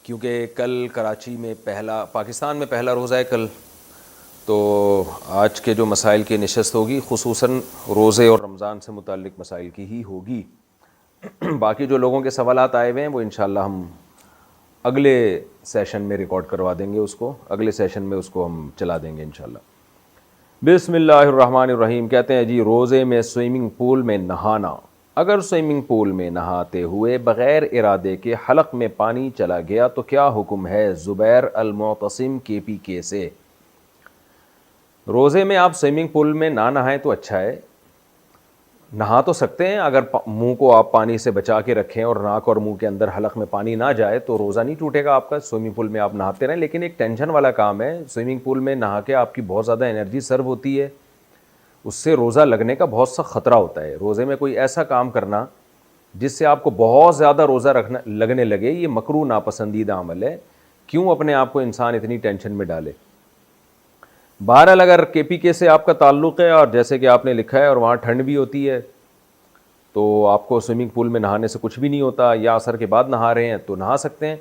کیونکہ کل کراچی میں پاکستان میں پہلا روزہ ہے کل، تو آج کے جو مسائل کی نشست ہوگی خصوصاً روزے اور رمضان سے متعلق مسائل کی ہی ہوگی۔ باقی جو لوگوں کے سوالات آئے ہوئے ہیں وہ انشاءاللہ ہم اگلے سیشن میں ریکارڈ کروا دیں گے، اگلے سیشن میں اس کو ہم چلا دیں گے انشاءاللہ۔ بسم اللہ الرحمن الرحیم۔ کہتے ہیں جی روزے میں سوئمنگ پول میں نہانا، اگر سوئمنگ پول میں نہاتے ہوئے بغیر ارادے کے حلق میں پانی چلا گیا تو کیا حکم ہے؟ زبیر المعتصم KPK سے۔ روزے میں آپ سوئمنگ پول میں نہ نہائیں تو اچھا ہے، نہا تو سکتے ہیں، اگر منہ کو آپ پانی سے بچا کے رکھیں اور ناک اور منہ کے اندر حلق میں پانی نہ جائے تو روزہ نہیں ٹوٹے گا آپ کا، سوئمنگ پول میں آپ نہاتے رہیں۔ لیکن ایک ٹینشن والا کام ہے، سوئمنگ پول میں نہا کے آپ کی بہت زیادہ انرجی سرو ہوتی ہے، اس سے روزہ لگنے کا بہت سا خطرہ ہوتا ہے۔ روزے میں کوئی ایسا کام کرنا جس سے آپ کو بہت زیادہ روزہ لگنے لگے، یہ مکروہ ناپسندیدہ عمل ہے۔ کیوں اپنے آپ کو انسان اتنی ٹینشن میں ڈالے؟ بہرحال اگر KPK سے آپ کا تعلق ہے اور جیسے کہ آپ نے لکھا ہے اور وہاں ٹھنڈ بھی ہوتی ہے تو آپ کو سوئمنگ پول میں نہانے سے کچھ بھی نہیں ہوتا، یا عصر کے بعد نہا رہے ہیں تو نہا سکتے ہیں۔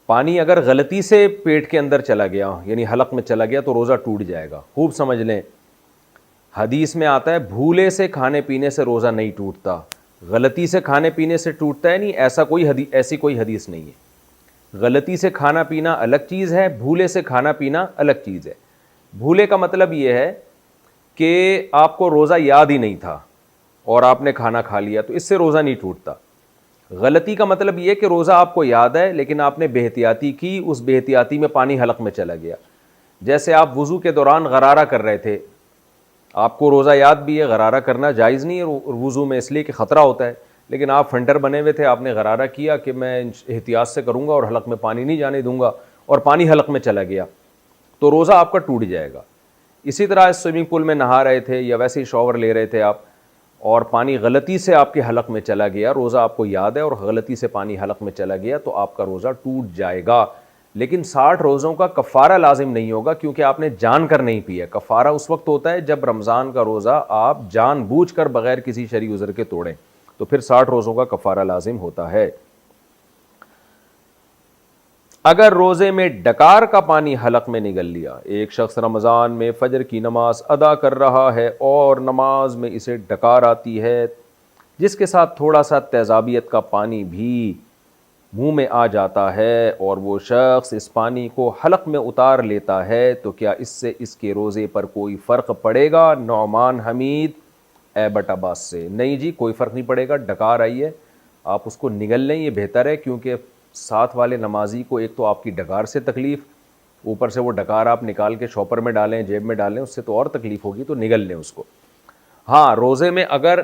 پانی اگر غلطی سے پیٹ کے اندر چلا گیا یعنی حلق میں چلا گیا تو روزہ ٹوٹ جائے گا۔ خوب سمجھ لیں، حدیث میں آتا ہے بھولے سے کھانے پینے سے روزہ نہیں ٹوٹتا، غلطی سے کھانے پینے سے ٹوٹتا ہے، نہیں ایسی کوئی حدیث نہیں ہے۔ غلطی سے کھانا پینا الگ چیز ہے، بھولے سے کھانا پینا الگ چیز ہے۔ بھولے کا مطلب یہ ہے کہ آپ کو روزہ یاد ہی نہیں تھا اور آپ نے کھانا کھا لیا تو اس سے روزہ نہیں ٹوٹتا۔ غلطی کا مطلب یہ کہ روزہ آپ کو یاد ہے لیکن آپ نے بے احتیاطی کی، اس بے احتیاطی میں پانی حلق میں چلا گیا۔ جیسے آپ وضو کے دوران غرارہ کر رہے تھے، آپ کو روزہ یاد بھی ہے، غرارہ کرنا جائز نہیں ہے وضو میں اس لیے کہ خطرہ ہوتا ہے، لیکن آپ فنٹر بنے ہوئے تھے، آپ نے غرارہ کیا کہ میں احتیاط سے کروں گا اور حلق میں پانی نہیں جانے دوں گا، اور پانی حلق میں چلا گیا تو روزہ آپ کا ٹوٹ جائے گا۔ اسی طرح سوئمنگ پول میں نہا رہے تھے یا ویسے ہی شاور لے رہے تھے آپ اور پانی غلطی سے آپ کے حلق میں چلا گیا، روزہ آپ کو یاد ہے اور غلطی سے پانی حلق میں چلا گیا تو آپ کا روزہ ٹوٹ جائے گا، لیکن 60 روزوں کا کفارہ لازم نہیں ہوگا کیونکہ آپ نے جان کر نہیں پیا۔ کفارہ اس وقت ہوتا ہے جب رمضان کا روزہ آپ جان بوجھ کر بغیر کسی شرعی عذر کے توڑیں، تو پھر 60 روزوں کا کفارہ لازم ہوتا ہے۔ اگر روزے میں ڈکار کا پانی حلق میں نگل لیا، ایک شخص رمضان میں فجر کی نماز ادا کر رہا ہے اور نماز میں اسے ڈکار آتی ہے جس کے ساتھ تھوڑا سا تیزابیت کا پانی بھی منہ میں آ جاتا ہے اور وہ شخص اس پانی کو حلق میں اتار لیتا ہے تو کیا اس سے اس کے روزے پر کوئی فرق پڑے گا؟ نعمان حمید ایبٹ عباس سے۔ نہیں جی، کوئی فرق نہیں پڑے گا۔ ڈکار آئی ہے، آپ اس کو نگل لیں، یہ بہتر ہے، کیونکہ ساتھ والے نمازی کو ایک تو آپ کی ڈکار سے تکلیف، اوپر سے وہ ڈکار آپ نکال کے شاپر میں ڈالیں، جیب میں ڈالیں، اس سے تو اور تکلیف ہوگی، تو نگل لیں اس کو۔ ہاں، روزے میں اگر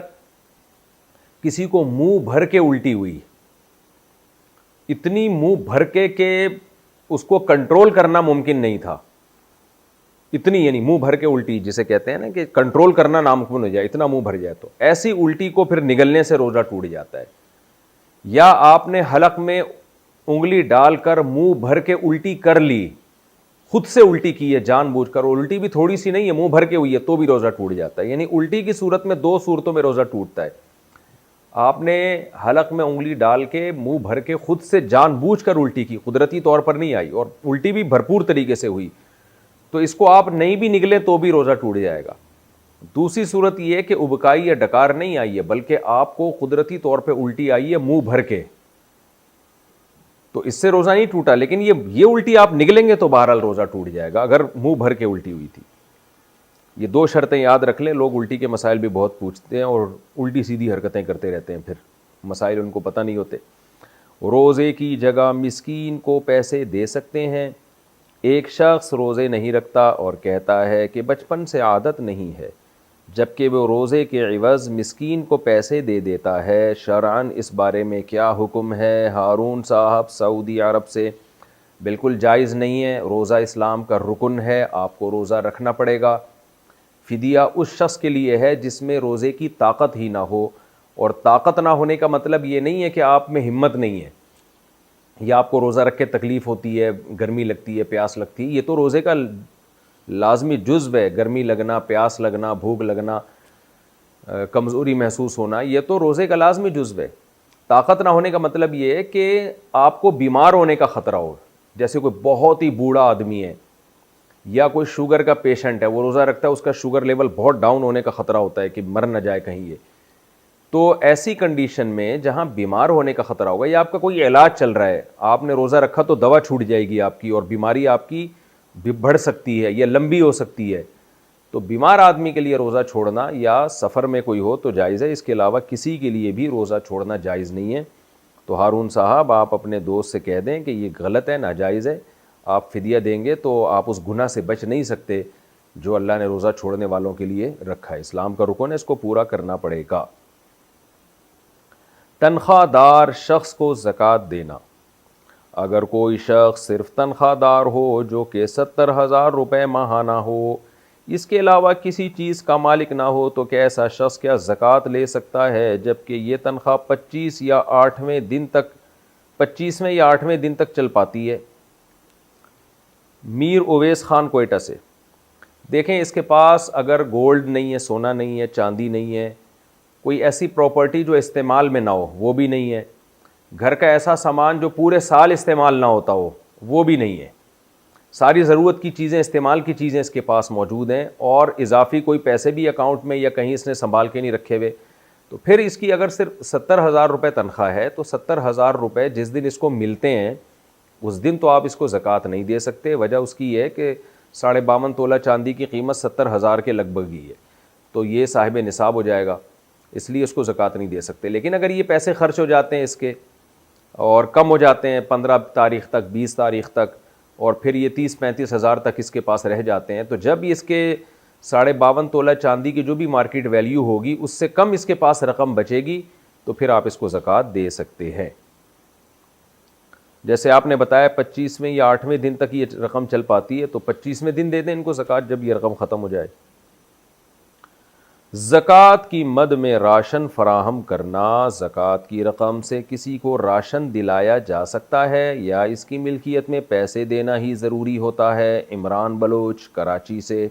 کسی کو منہ بھر کے الٹی ہوئی، اتنی منہ بھر کے کہ اس کو کنٹرول کرنا ممکن نہیں تھا، اتنی یعنی منہ بھر کے الٹی جسے کہتے ہیں نا کہ کنٹرول کرنا ناممکن ہو جائے، اتنا منہ بھر جائے، تو ایسی الٹی کو پھر نگلنے سے روزہ ٹوٹ جاتا ہے۔ یا آپ نے حلق میں انگلی ڈال کر منہ بھر کے الٹی کر لی، خود سے الٹی کی ہے جان بوجھ کر، اور الٹی بھی تھوڑی سی نہیں ہے، منہ بھر کے ہوئی ہے، تو بھی روزہ ٹوٹ جاتا ہے۔ یعنی الٹی کی صورت میں 2 صورتوں میں روزہ ٹوٹتا ہے۔ آپ نے حلق میں انگلی ڈال کے منہ بھر کے خود سے جان بوجھ کر الٹی کی، قدرتی طور پر نہیں آئی، اور الٹی بھی بھرپور طریقے سے ہوئی، تو اس کو آپ نہیں بھی نگلے تو بھی روزہ ٹوٹ جائے گا۔ دوسری صورت یہ ہے کہ ابکائی یا ڈکار نہیں آئی ہے بلکہ آپ کو قدرتی طور پہ الٹی آئی ہے منہ بھر کے، تو اس سے روزہ نہیں ٹوٹا، لیکن یہ الٹی آپ نگلیں گے تو بہرحال روزہ ٹوٹ جائے گا اگر منہ بھر کے الٹی ہوئی تھی۔ یہ 2 شرطیں یاد رکھ لیں، لوگ الٹی کے مسائل بھی بہت پوچھتے ہیں اور الٹی سیدھی حرکتیں کرتے رہتے ہیں، پھر مسائل ان کو پتہ نہیں ہوتے۔ روزے کی جگہ مسکین کو پیسے دے سکتے ہیں۔ ایک شخص روزے نہیں رکھتا اور کہتا ہے کہ بچپن سے عادت نہیں ہے، جبکہ وہ روزے کے عوض مسکین کو پیسے دے دیتا ہے، شرعاً اس بارے میں کیا حکم ہے؟ ہارون صاحب سعودی عرب سے۔ بالکل جائز نہیں ہے، روزہ اسلام کا رکن ہے، آپ کو روزہ رکھنا پڑے گا۔ فدیہ اس شخص کے لیے ہے جس میں روزے کی طاقت ہی نہ ہو، اور طاقت نہ ہونے کا مطلب یہ نہیں ہے کہ آپ میں ہمت نہیں ہے یا آپ کو روزہ رکھ کے تکلیف ہوتی ہے، گرمی لگتی ہے، پیاس لگتی ہے، یہ تو روزے کا لازمی جزو ہے۔ گرمی لگنا، پیاس لگنا، بھوک لگنا، کمزوری محسوس ہونا، یہ تو روزے کا لازمی جزو ہے۔ طاقت نہ ہونے کا مطلب یہ ہے کہ آپ کو بیمار ہونے کا خطرہ ہو، جیسے کوئی بہت ہی بوڑھا آدمی ہے یا کوئی شوگر کا پیشنٹ ہے، وہ روزہ رکھتا ہے، اس کا شوگر لیول بہت ڈاؤن ہونے کا خطرہ ہوتا ہے کہ مر نہ جائے کہیں یہ. تو ایسی کنڈیشن میں جہاں بیمار ہونے کا خطرہ ہوگا یا آپ کا کوئی علاج چل رہا ہے، آپ نے روزہ رکھا تو دوا چھوٹ جائے گی آپ کی اور بیماری آپ کی بڑھ سکتی ہے یا لمبی ہو سکتی ہے، تو بیمار آدمی کے لیے روزہ چھوڑنا یا سفر میں کوئی ہو تو جائز ہے. اس کے علاوہ کسی کے لیے بھی روزہ چھوڑنا جائز نہیں ہے. تو ہارون صاحب آپ اپنے دوست سے کہہ دیں کہ یہ غلط ہے، ناجائز ہے، آپ فدیہ دیں گے تو آپ اس گناہ سے بچ نہیں سکتے جو اللہ نے روزہ چھوڑنے والوں کے لیے رکھا ہے. اسلام کا رکن ہے، اس کو پورا کرنا پڑے گا. تنخواہ دار شخص کو زکوٰۃ دینا. اگر کوئی شخص صرف تنخواہ دار ہو جو کہ 70,000 روپے ماہانہ ہو، اس کے علاوہ کسی چیز کا مالک نہ ہو، تو کیا ایسا شخص کیا زکوٰۃ لے سکتا ہے جبکہ یہ تنخواہ 25 یا 8ویں دن تک 25ویں یا 8ویں دن تک چل پاتی ہے؟ میر اویس خان کوئٹہ سے. دیکھیں اس کے پاس اگر گولڈ نہیں ہے، سونا نہیں ہے، چاندی نہیں ہے، کوئی ایسی پراپرٹی جو استعمال میں نہ ہو وہ بھی نہیں ہے، گھر کا ایسا سامان جو پورے سال استعمال نہ ہوتا ہو وہ بھی نہیں ہے، ساری ضرورت کی چیزیں، استعمال کی چیزیں اس کے پاس موجود ہیں اور اضافی کوئی پیسے بھی اکاؤنٹ میں یا کہیں اس نے سنبھال کے نہیں رکھے ہوئے، تو پھر اس کی اگر صرف 70,000 روپے تنخواہ ہے تو 70,000 روپے جس دن اس کو ملتے ہیں اس دن تو آپ اس کو زکوٰۃ نہیں دے سکتے. وجہ اس کی یہ ہے کہ 52.5 تولہ چاندی کی قیمت 70,000 کے لگ بھگ ہی ہے، تو یہ صاحب نصاب ہو جائے گا، اس لیے اس کو زکوٰۃ نہیں دے سکتے. لیکن اگر یہ پیسے خرچ ہو جاتے ہیں اس کے اور کم ہو جاتے ہیں 15 تاریخ تک، 20 تاریخ تک، اور پھر یہ 30-35 ہزار تک اس کے پاس رہ جاتے ہیں، تو جب اس کے 52.5 تولہ چاندی کی جو بھی مارکیٹ ویلیو ہوگی اس سے کم اس کے پاس رقم بچے گی تو پھر آپ اس کو زکوٰۃ دے سکتے ہیں. جیسے آپ نے بتایا 25ویں یا 8ویں دن تک یہ رقم چل پاتی ہے، تو 25ویں دن دے دیں ان کو زکوٰۃ جب یہ رقم ختم ہو جائے. زکوٰۃ کی مد میں راشن فراہم کرنا. زکوٰۃ کی رقم سے کسی کو راشن دلایا جا سکتا ہے یا اس کی ملکیت میں پیسے دینا ہی ضروری ہوتا ہے؟ عمران بلوچ کراچی سے.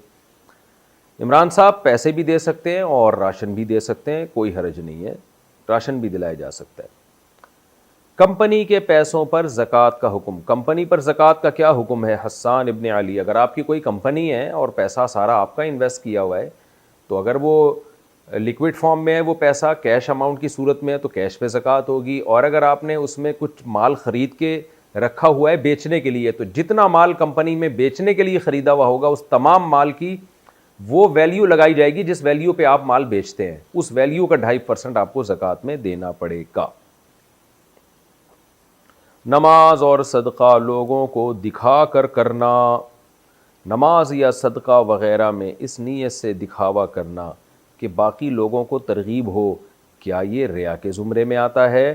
عمران صاحب پیسے بھی دے سکتے ہیں اور راشن بھی دے سکتے ہیں، کوئی حرج نہیں ہے، راشن بھی دلایا جا سکتا ہے. کمپنی کے پیسوں پر زکوٰۃ کا حکم. کمپنی پر زکوٰۃ کا کیا حکم ہے؟ حسان ابن علی. اگر آپ کی کوئی کمپنی ہے اور پیسہ سارا آپ کا انویسٹ کیا ہوا ہے تو اگر وہ لیکوڈ فارم میں ہے، وہ پیسہ کیش اماؤنٹ کی صورت میں ہے تو کیش پہ زکوٰۃ ہوگی، اور اگر آپ نے اس میں کچھ مال خرید کے رکھا ہوا ہے بیچنے کے لیے تو جتنا مال کمپنی میں بیچنے کے لیے خریدا ہوا ہوگا اس تمام مال کی وہ ویلیو لگائی جائے گی جس ویلیو پہ آپ مال بیچتے ہیں، اس ویلیو کا 2.5% آپ کو زکوٰۃ میں دینا پڑے گا. نماز اور صدقہ لوگوں کو دکھا کر کرنا. نماز یا صدقہ وغیرہ میں اس نیت سے دکھاوا کرنا کہ باقی لوگوں کو ترغیب ہو، کیا یہ ریا کے زمرے میں آتا ہے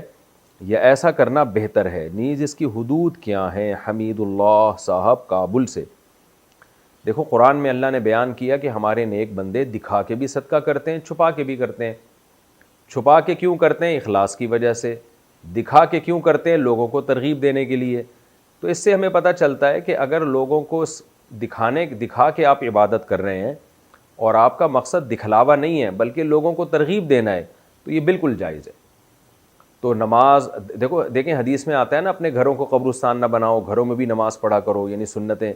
یا ایسا کرنا بہتر ہے؟ نیز اس کی حدود کیا ہیں؟ حمید اللہ صاحب کابل سے. دیکھو قرآن میں اللہ نے بیان کیا کہ ہمارے نیک بندے دکھا کے بھی صدقہ کرتے ہیں، چھپا کے بھی کرتے ہیں. چھپا کے کیوں کرتے ہیں؟ اخلاص کی وجہ سے. دکھا کے کیوں کرتے ہیں؟ لوگوں کو ترغیب دینے کے لیے. تو اس سے ہمیں پتہ چلتا ہے کہ اگر لوگوں کو دکھا کے آپ عبادت کر رہے ہیں اور آپ کا مقصد دکھلاوا نہیں ہے بلکہ لوگوں کو ترغیب دینا ہے تو یہ بالکل جائز ہے. تو نماز دیکھیں حدیث میں آتا ہے نا، اپنے گھروں کو قبرستان نہ بناؤ، گھروں میں بھی نماز پڑھا کرو، یعنی سنتیں.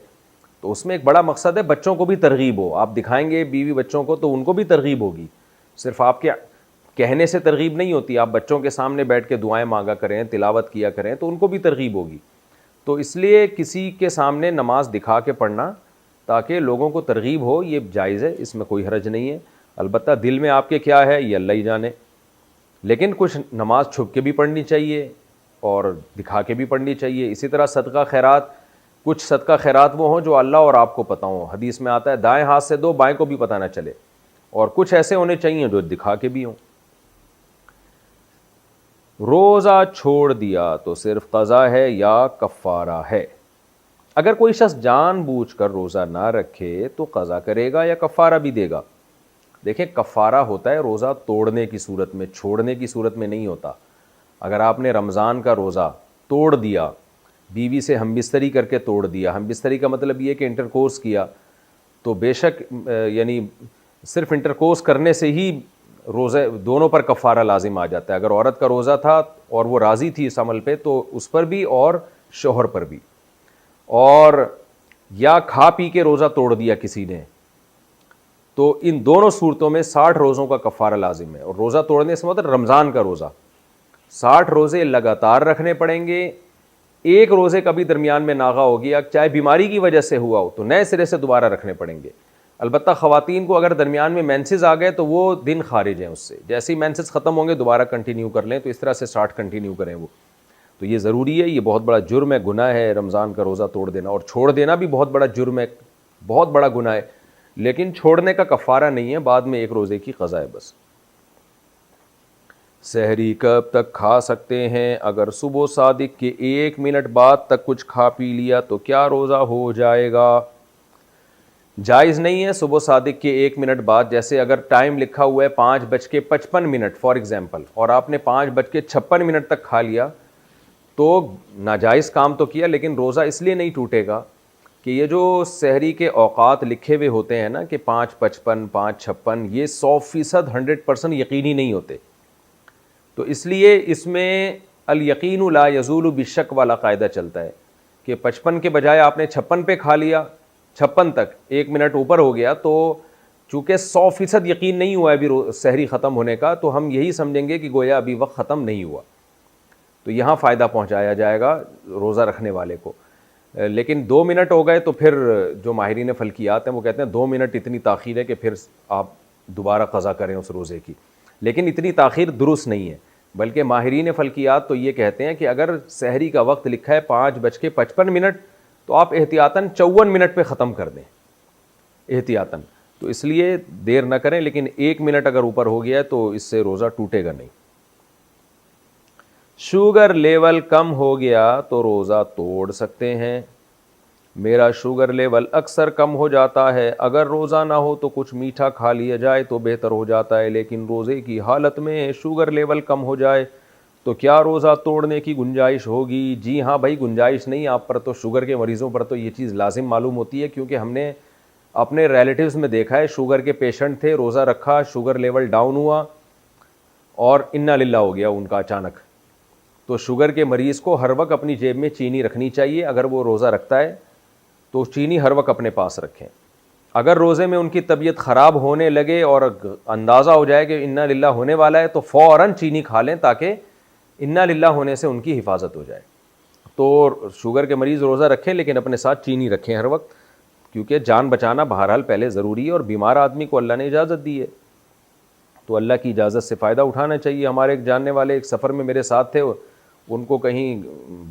تو اس میں ایک بڑا مقصد ہے بچوں کو بھی ترغیب ہو. آپ دکھائیں گے بیوی بچوں کو تو ان کو بھی ترغیب ہوگی، صرف آپ کے کہنے سے ترغیب نہیں ہوتی. آپ بچوں کے سامنے بیٹھ کے دعائیں مانگا کریں، تلاوت کیا کریں تو ان کو بھی ترغیب ہوگی. تو اس لیے کسی کے سامنے نماز دکھا کے پڑھنا تاکہ لوگوں کو ترغیب ہو یہ جائز ہے، اس میں کوئی حرج نہیں ہے. البتہ دل میں آپ کے کیا ہے یہ اللہ ہی جانے. لیکن کچھ نماز چھپ کے بھی پڑھنی چاہیے اور دکھا کے بھی پڑھنی چاہیے. اسی طرح صدقہ خیرات، کچھ صدقہ خیرات وہ ہوں جو اللہ اور آپ کو پتہ ہوں. حدیث میں آتا ہے دائیں ہاتھ سے دو، بائیں کو بھی پتہ نہ چلے. اور کچھ ایسے ہونے چاہیے جو دکھا کے بھی ہوں. روزہ چھوڑ دیا تو صرف قضا ہے یا کفارہ ہے؟ اگر کوئی شخص جان بوجھ کر روزہ نہ رکھے تو قضا کرے گا یا کفارہ بھی دے گا؟ دیکھیں کفارہ ہوتا ہے روزہ توڑنے کی صورت میں، چھوڑنے کی صورت میں نہیں ہوتا. اگر آپ نے رمضان کا روزہ توڑ دیا، بیوی سے ہم بستری کر کے توڑ دیا، ہم بستری کا مطلب یہ کہ انٹرکورس کیا، تو بے شک یعنی صرف انٹرکورس کرنے سے ہی روزے دونوں پر کفارہ لازم آ جاتا ہے. اگر عورت کا روزہ تھا اور وہ راضی تھی اس عمل پہ تو اس پر بھی اور شوہر پر بھی. اور یا کھا پی کے روزہ توڑ دیا کسی نے تو ان دونوں صورتوں میں 60 روزوں کا کفارہ لازم ہے. اور روزہ توڑنے سے مطلب رمضان کا روزہ 60 روزے لگاتار رکھنے پڑیں گے. ایک روزے کا بھی درمیان میں ناغہ ہو گیا چاہے بیماری کی وجہ سے ہوا ہو تو نئے سرے سے دوبارہ رکھنے پڑیں گے. البتہ خواتین کو اگر درمیان میں مینسز آ گئے تو وہ دن خارج ہیں اس سے, جیسے ہی مینسز ختم ہوں گے دوبارہ کنٹینیو کر لیں. تو اس طرح سے 60 کنٹینیو کریں وہ. تو یہ ضروری ہے, یہ بہت بڑا جرم ہے, گناہ ہے رمضان کا روزہ توڑ دینا. اور چھوڑ دینا بھی بہت بڑا جرم ہے, بہت بڑا گناہ ہے, لیکن چھوڑنے کا کفارہ نہیں ہے, بعد میں ایک روزے کی قضا ہے بس. سحری کب تک کھا سکتے ہیں؟ اگر صبح صادق کے 1 منٹ بعد تک کچھ کھا پی لیا تو کیا روزہ ہو جائے گا؟ جائز نہیں ہے صبح صادق کے 1 منٹ بعد. جیسے اگر ٹائم لکھا ہوا ہے 5:55 فار ایگزامپل اور آپ نے 5:56 تک کھا لیا تو ناجائز کام تو کیا, لیکن روزہ اس لیے نہیں ٹوٹے گا کہ یہ جو سحری کے اوقات لکھے ہوئے ہوتے ہیں نا کہ 5:55 5:56 یہ 100% 100% یقینی نہیں ہوتے. تو اس لیے اس میں الیقین لا یزول بالشک والا قاعدہ چلتا ہے کہ 55 کے بجائے آپ نے 56 پہ کھا لیا, 56 تک 1 منٹ اوپر ہو گیا تو چونکہ 100% یقین نہیں ہوا ابھی سحری ختم ہونے کا تو ہم یہی سمجھیں گے کہ گویا ابھی وقت ختم نہیں ہوا. تو یہاں فائدہ پہنچایا جائے گا روزہ رکھنے والے کو. لیکن 2 منٹ ہو گئے تو پھر جو ماہرین فلکیات ہیں وہ کہتے ہیں 2 منٹ اتنی تاخیر ہے کہ پھر آپ دوبارہ قضا کریں اس روزے کی. لیکن اتنی تاخیر درست نہیں ہے, بلکہ ماہرین فلکیات تو یہ کہتے ہیں کہ اگر سحری کا وقت لکھا ہے 5:55 تو آپ احتیاطاً 54 منٹ پہ ختم کر دیں احتیاطاً. تو اس لیے دیر نہ کریں, لیکن 1 منٹ اگر اوپر ہو گیا ہے تو اس سے روزہ ٹوٹے گا نہیں. شوگر لیول کم ہو گیا تو روزہ توڑ سکتے ہیں؟ میرا شوگر لیول اکثر کم ہو جاتا ہے, اگر روزہ نہ ہو تو کچھ میٹھا کھا لیا جائے تو بہتر ہو جاتا ہے, لیکن روزے کی حالت میں شوگر لیول کم ہو جائے تو کیا روزہ توڑنے کی گنجائش ہوگی؟ جی ہاں بھائی, گنجائش نہیں آپ پر, تو شوگر کے مریضوں پر تو یہ چیز لازم معلوم ہوتی ہے, کیونکہ ہم نے اپنے ریلیٹیوز میں دیکھا ہے شوگر کے پیشنٹ تھے, روزہ رکھا, شوگر لیول ڈاؤن ہوا اور انا للہ ہو گیا ان کا اچانک. تو شوگر کے مریض کو ہر وقت اپنی جیب میں چینی رکھنی چاہیے. اگر وہ روزہ رکھتا ہے تو چینی ہر وقت اپنے پاس رکھیں. اگر روزے میں ان کی طبیعت خراب ہونے لگے اور اندازہ ہو جائے کہ انا للہ ہونے والا ہے تو فوراً چینی کھا لیں تاکہ انا للہ ہونے سے ان کی حفاظت ہو جائے. تو شوگر کے مریض روزہ رکھیں لیکن اپنے ساتھ چینی رکھیں ہر وقت, کیونکہ جان بچانا بہرحال پہلے ضروری ہے, اور بیمار آدمی کو اللہ نے اجازت دی ہے تو اللہ کی اجازت سے فائدہ اٹھانا چاہیے. ہمارے ایک جاننے والے ایک سفر میں میرے ساتھ تھے, ان کو کہیں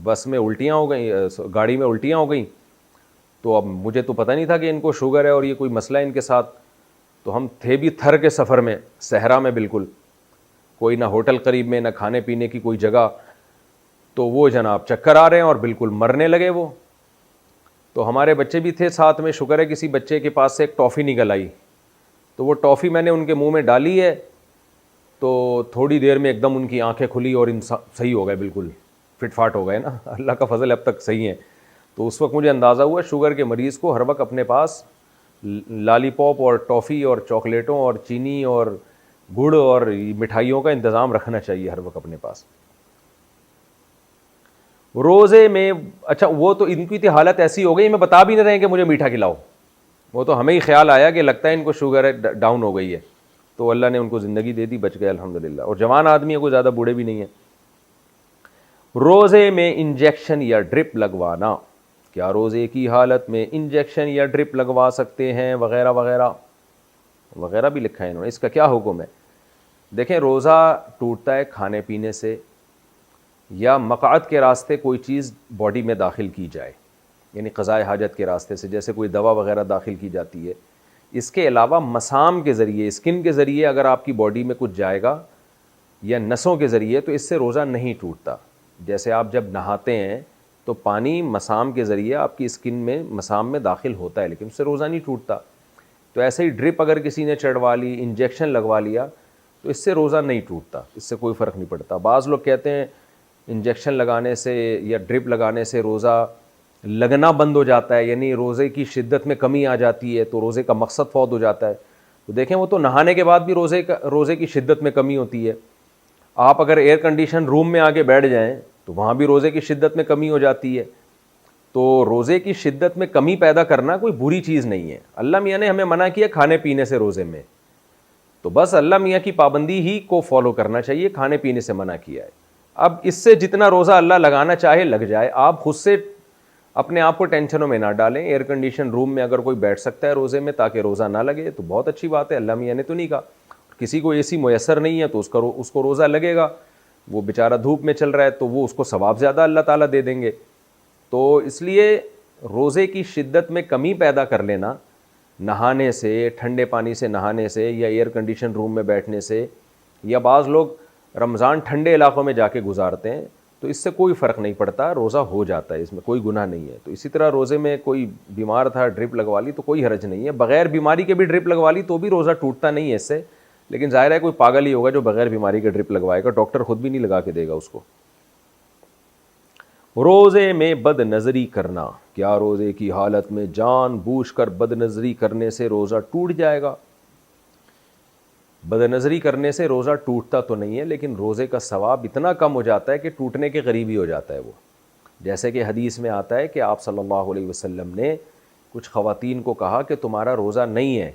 بس میں الٹیاں ہو گئیں, گاڑی میں الٹیاں ہو گئیں. تو اب مجھے تو پتہ نہیں تھا کہ ان کو شوگر ہے اور یہ کوئی مسئلہ ہے ان کے ساتھ. تو ہم تھے بھی تھر کے سفر میں, صحرا میں, بالکل کوئی نہ ہوٹل قریب میں نہ کھانے پینے کی کوئی جگہ. تو وہ جناب چکر آ رہے ہیں اور بالکل مرنے لگے وہ. تو ہمارے بچے بھی تھے ساتھ میں, شکر ہے کسی بچے کے پاس سے ایک ٹافی نکل آئی, تو وہ ٹافی میں نے ان کے منہ میں ڈالی ہے تو تھوڑی دیر میں ایک دم ان کی آنکھیں کھلی اور صحیح ہو گئے, بالکل فٹ فاٹ ہو گئے نا, اللہ کا فضل اب تک صحیح ہیں. تو اس وقت مجھے اندازہ ہوا شوگر کے مریض کو ہر وقت اپنے پاس لالی پاپ اور ٹافی اور چاکلیٹوں اور چینی اور گڑ اور مٹھائیوں کا انتظام رکھنا چاہیے ہر وقت اپنے پاس. روزے میں اچھا وہ تو ان کی حالت ایسی ہو گئی, میں بتا بھی نہیں رہے کہ مجھے میٹھا کھلاؤ, وہ تو ہمیں ہی خیال آیا کہ لگتا ہے ان کو شوگر ہے, ڈاؤن ہو گئی ہے, تو اللہ نے ان کو زندگی دے دی, بچ گئے الحمدللہ. اور جوان آدمی ہے, کوئی زیادہ بوڑھے بھی نہیں ہیں. روزے میں انجیکشن یا ڈرپ لگوانا, کیا روزے کی حالت میں انجیکشن یا ڈرپ لگوا سکتے ہیں وغیرہ وغیرہ وغیرہ بھی لکھا ہے انہوں نے. اس کا کیا حکم ہے؟ دیکھیں, روزہ ٹوٹتا ہے کھانے پینے سے یا مقعد کے راستے کوئی چیز باڈی میں داخل کی جائے, یعنی قضاء حاجت کے راستے سے, جیسے کوئی دوا وغیرہ داخل کی جاتی ہے. اس کے علاوہ مسام کے ذریعے, اسکن کے ذریعے اگر آپ کی باڈی میں کچھ جائے گا یا نسوں کے ذریعے, تو اس سے روزہ نہیں ٹوٹتا. جیسے آپ جب نہاتے ہیں تو پانی مسام کے ذریعے آپ کی اسکن میں, مسام میں داخل ہوتا ہے, لیکن اس سے روزہ نہیں ٹوٹتا. تو ایسے ہی ڈرپ اگر کسی نے چڑھوا لی, انجیکشن لگوا لیا, تو اس سے روزہ نہیں ٹوٹتا, اس سے کوئی فرق نہیں پڑتا. بعض لوگ کہتے ہیں انجیکشن لگانے سے یا ڈرپ لگانے سے روزہ لگنا بند ہو جاتا ہے, یعنی روزے کی شدت میں کمی آ جاتی ہے, تو روزے کا مقصد فوت ہو جاتا ہے. تو دیکھیں وہ تو نہانے کے بعد بھی روزے کی شدت میں کمی ہوتی ہے. آپ اگر ایئر کنڈیشن روم میں آ کے بیٹھ جائیں تو وہاں بھی روزے کی شدت میں کمی ہو جاتی ہے. تو روزے کی شدت میں کمی پیدا کرنا کوئی بری چیز نہیں ہے. اللہ میاں نے ہمیں منع کیا کھانے پینے سے روزے میں, تو بس اللہ میاں کی پابندی ہی کو فالو کرنا چاہیے, کھانے پینے سے منع کیا ہے. اب اس سے جتنا روزہ اللہ لگانا چاہے لگ جائے, آپ خود سے اپنے آپ کو ٹینشنوں میں نہ ڈالیں. ایئر کنڈیشن روم میں اگر کوئی بیٹھ سکتا ہے روزے میں تاکہ روزہ نہ لگے تو بہت اچھی بات ہے, اللہ میاں نے تو نہیں کہا. کسی کو اے سی میسر نہیں ہے تو اس کو روزہ لگے گا, وہ بیچارہ دھوپ میں چل رہا ہے تو وہ اس کو ثواب زیادہ اللہ تعالیٰ دے دیں گے. تو اس لیے روزے کی شدت میں کمی پیدا کر لینا نہانے سے, ٹھنڈے پانی سے نہانے سے, یا ایئر کنڈیشن روم میں بیٹھنے سے, یا بعض لوگ رمضان ٹھنڈے علاقوں میں جا کے گزارتے ہیں, تو اس سے کوئی فرق نہیں پڑتا, روزہ ہو جاتا ہے, اس میں کوئی گناہ نہیں ہے. تو اسی طرح روزے میں کوئی بیمار تھا, ڈرپ لگوا لی تو کوئی حرج نہیں ہے. بغیر بیماری کے بھی ڈرپ لگوا لی تو بھی روزہ ٹوٹتا نہیں ہے اس سے, لیکن ظاہر ہے کوئی پاگل ہی ہوگا جو بغیر بیماری کے ڈرپ لگوائے گا, ڈاکٹر خود بھی نہیں لگا کے دے گا اس کو. روزے میں بد نظری کرنا, کیا روزے کی حالت میں جان بوجھ کر بد نظری کرنے سے روزہ ٹوٹ جائے گا؟ بد نظری کرنے سے روزہ ٹوٹتا تو نہیں ہے, لیکن روزے کا ثواب اتنا کم ہو جاتا ہے کہ ٹوٹنے کے قریب ہی ہو جاتا ہے وہ. جیسے کہ حدیث میں آتا ہے کہ آپ صلی اللہ علیہ وسلم نے کچھ خواتین کو کہا کہ تمہارا روزہ نہیں ہے.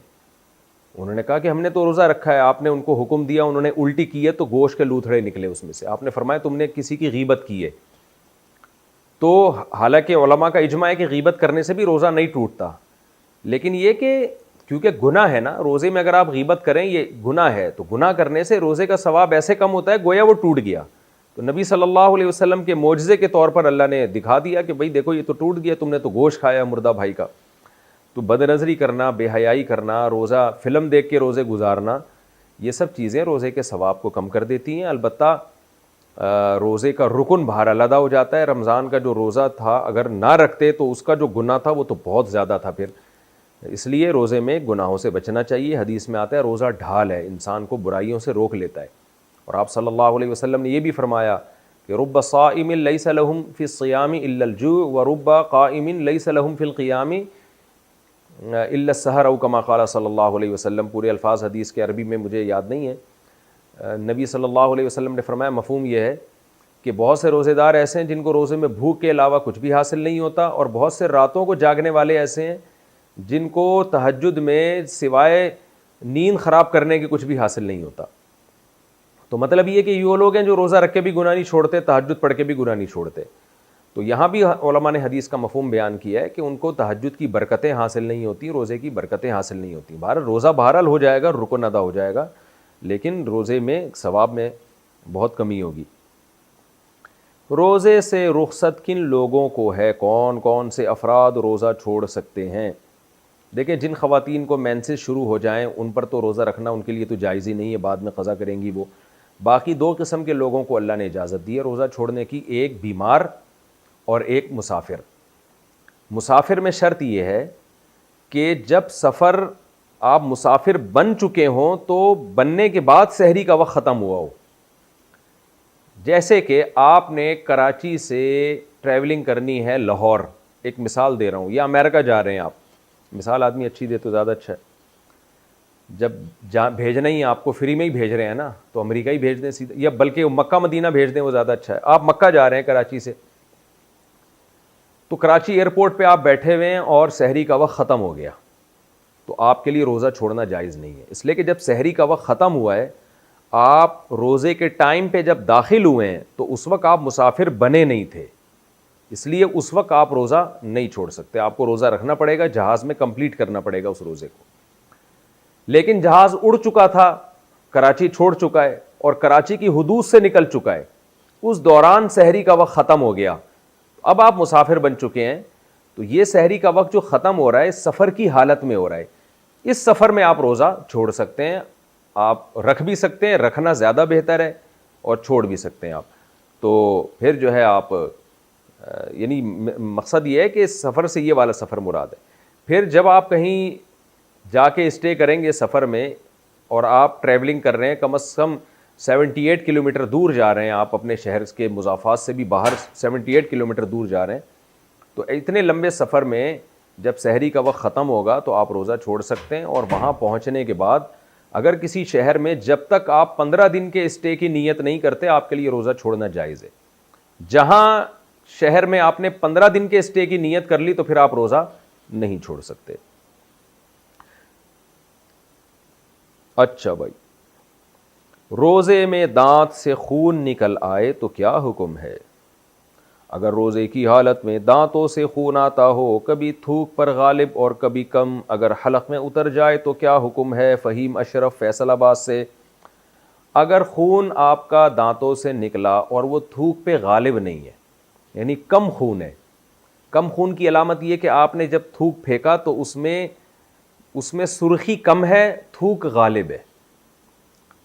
انہوں نے کہا کہ ہم نے تو روزہ رکھا ہے. آپ نے ان کو حکم دیا, انہوں نے الٹی کی ہے تو گوشت کے لوتھڑے نکلے اس میں سے. آپ نے فرمایا تم نے کسی کی غیبت کی ہے. تو حالانکہ علماء کا اجماع ہے کہ غیبت کرنے سے بھی روزہ نہیں ٹوٹتا, لیکن یہ کہ کیونکہ گناہ ہے نا, روزے میں اگر آپ غیبت کریں یہ گناہ ہے, تو گناہ کرنے سے روزے کا ثواب ایسے کم ہوتا ہے گویا وہ ٹوٹ گیا. تو نبی صلی اللہ علیہ وسلم کے معجزے کے طور پر اللہ نے دکھا دیا کہ بھئی دیکھو یہ تو ٹوٹ گیا, تم نے تو گوشت کھایا مردہ بھائی کا. تو بد نظری کرنا, بے حیائی کرنا, روزہ فلم دیکھ کے روزے گزارنا, یہ سب چیزیں روزے کے ثواب کو کم کر دیتی ہیں. البتہ روزے کا رکن باہر علیحدہ ہو جاتا ہے. رمضان کا جو روزہ تھا اگر نہ رکھتے تو اس کا جو گناہ تھا وہ تو بہت زیادہ تھا پھر. اس لیے روزے میں گناہوں سے بچنا چاہیے. حدیث میں آتا ہے روزہ ڈھال ہے, انسان کو برائیوں سے روک لیتا ہے. اور آپ صلی اللہ علیہ وسلم نے یہ بھی فرمایا کہ رب صائم لیس لہم فی الصیام الا الجوع ورب قائم لیس لہم فی القیام الا السحر او کما قال صلی اللہ علیہ وسلم. پورے الفاظ حدیث کے عربی میں مجھے یاد نہیں ہے. نبی صلی اللہ علیہ وسلم نے فرمایا مفہوم یہ ہے کہ بہت سے روزے دار ایسے ہیں جن کو روزے میں بھوک کے علاوہ کچھ بھی حاصل نہیں ہوتا, اور بہت سے راتوں کو جاگنے والے ایسے ہیں جن کو تہجد میں سوائے نیند خراب کرنے کے کچھ بھی حاصل نہیں ہوتا. تو مطلب یہ کہ یہ لوگ ہیں جو روزہ رکھ کے بھی گناہ نہیں چھوڑتے, تہجد پڑھ کے بھی گناہ نہیں چھوڑتے. تو یہاں بھی علماء نے حدیث کا مفہوم بیان کیا ہے کہ ان کو تہجد کی برکتیں حاصل نہیں ہوتی, روزے کی برکتیں حاصل نہیں ہوتی. بہرحال روزہ بہرحال ہو جائے گا, رکن ادا ہو جائے گا, لیکن روزے میں ثواب میں بہت کمی ہوگی. روزے سے رخصت کن لوگوں کو ہے؟ کون کون سے افراد روزہ چھوڑ سکتے ہیں؟ دیکھیں جن خواتین کو مینسز شروع ہو جائیں ان پر تو روزہ رکھنا ان کے لیے تو جائز ہی نہیں ہے, بعد میں قضا کریں گی وہ. باقی دو قسم کے لوگوں کو اللہ نے اجازت دی ہے روزہ چھوڑنے کی, ایک بیمار اور ایک مسافر. مسافر میں شرط یہ ہے کہ جب سفر آپ مسافر بن چکے ہوں تو بننے کے بعد سحری کا وقت ختم ہوا ہو. جیسے کہ آپ نے کراچی سے ٹریولنگ کرنی ہے لاہور, ایک مثال دے رہا ہوں, یا امریکہ جا رہے ہیں آپ, مثال آدمی اچھی دے تو زیادہ اچھا ہے. جب بھیجنا ہی آپ کو فری میں ہی بھیج رہے ہیں نا, تو امریکہ ہی بھیج دیں سیدھا, یا بلکہ مکہ مدینہ بھیج دیں, وہ زیادہ اچھا ہے. آپ مکہ جا رہے ہیں کراچی سے, تو کراچی ایئرپورٹ پہ آپ بیٹھے ہوئے ہیں اور سحری کا وقت ختم ہو گیا, تو آپ کے لیے روزہ چھوڑنا جائز نہیں ہے. اس لیے کہ جب سحری کا وقت ختم ہوا ہے, آپ روزے کے ٹائم پہ جب داخل ہوئے ہیں تو اس وقت آپ مسافر بنے نہیں تھے, اس لیے اس وقت آپ روزہ نہیں چھوڑ سکتے. آپ کو روزہ رکھنا پڑے گا, جہاز میں کمپلیٹ کرنا پڑے گا اس روزے کو. لیکن جہاز اڑ چکا تھا, کراچی چھوڑ چکا ہے اور کراچی کی حدود سے نکل چکا ہے, اس دوران سحری کا وقت ختم ہو گیا, اب آپ مسافر بن چکے ہیں, تو یہ سحری کا وقت جو ختم ہو رہا ہے سفر کی حالت میں ہو رہا ہے, اس سفر میں آپ روزہ چھوڑ سکتے ہیں. آپ رکھ بھی سکتے ہیں, رکھنا زیادہ بہتر ہے, اور چھوڑ بھی سکتے ہیں آپ. تو پھر جو ہے آپ یعنی مقصد یہ ہے کہ سفر سے یہ والا سفر مراد ہے. پھر جب آپ کہیں جا کے اسٹے کریں گے سفر میں, اور آپ ٹریولنگ کر رہے ہیں, کم از کم 78 کلومیٹر دور جا رہے ہیں آپ اپنے شہر کے مضافات سے بھی باہر 78 کلومیٹر دور جا رہے ہیں, تو اتنے لمبے سفر میں جب سحری کا وقت ختم ہوگا تو آپ روزہ چھوڑ سکتے ہیں، اور وہاں پہنچنے کے بعد اگر کسی شہر میں جب تک آپ 15 دن کے اسٹے کی نیت نہیں کرتے آپ کے لیے روزہ چھوڑنا جائز ہے۔ جہاں شہر میں آپ نے 15 دن کے اسٹے کی نیت کر لی تو پھر آپ روزہ نہیں چھوڑ سکتے۔ اچھا بھائی، روزے میں دانت سے خون نکل آئے تو کیا حکم ہے؟ اگر روزے کی حالت میں دانتوں سے خون آتا ہو، کبھی تھوک پر غالب اور کبھی کم، اگر حلق میں اتر جائے تو کیا حکم ہے؟ فہیم اشرف فیصل آباد سے۔ اگر خون آپ کا دانتوں سے نکلا اور وہ تھوک پہ غالب نہیں ہے، یعنی کم خون ہے، کم خون کی علامت یہ کہ آپ نے جب تھوک پھینکا تو اس میں سرخی کم ہے، تھوک غالب ہے،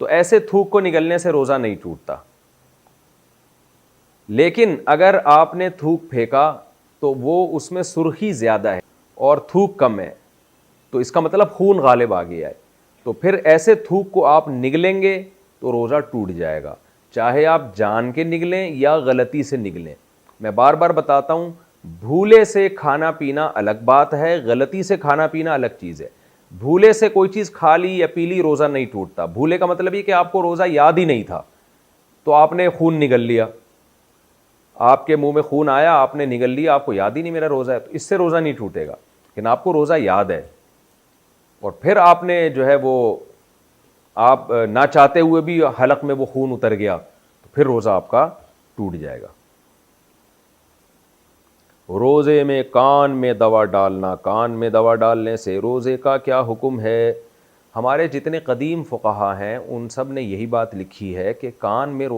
تو ایسے تھوک کو نگلنے سے روزہ نہیں ٹوٹتا۔ لیکن اگر آپ نے تھوک پھینکا تو وہ اس میں سرخی زیادہ ہے اور تھوک کم ہے، تو اس کا مطلب خون غالب آ گیا ہے، تو پھر ایسے تھوک کو آپ نگلیں گے تو روزہ ٹوٹ جائے گا، چاہے آپ جان کے نگلیں یا غلطی سے نگلیں۔ میں بار بار بتاتا ہوں، بھولے سے کھانا پینا الگ بات ہے، غلطی سے کھانا پینا الگ چیز ہے۔ بھولے سے کوئی چیز کھا لی یا پی لی روزہ نہیں ٹوٹتا۔ بھولے کا مطلب یہ کہ آپ کو روزہ یاد ہی نہیں تھا تو آپ نے خون نگل لیا، آپ کے منہ میں خون آیا، آپ نے نگل لیا، آپ کو یاد ہی نہیں میرا روزہ ہے، تو اس سے روزہ نہیں ٹوٹے گا۔ لیکن آپ کو روزہ یاد ہے اور پھر آپ نے جو ہے وہ آپ نہ چاہتے ہوئے بھی حلق میں وہ خون اتر گیا تو پھر روزہ آپ کا ٹوٹ جائے گا۔ روزے میں کان میں دوا ڈالنا، کان میں دوا ڈالنے سے روزے کا کیا حکم ہے؟ ہمارے جتنے قدیم فقہا ہیں ان سب نے یہی بات لکھی ہے کہ کان میں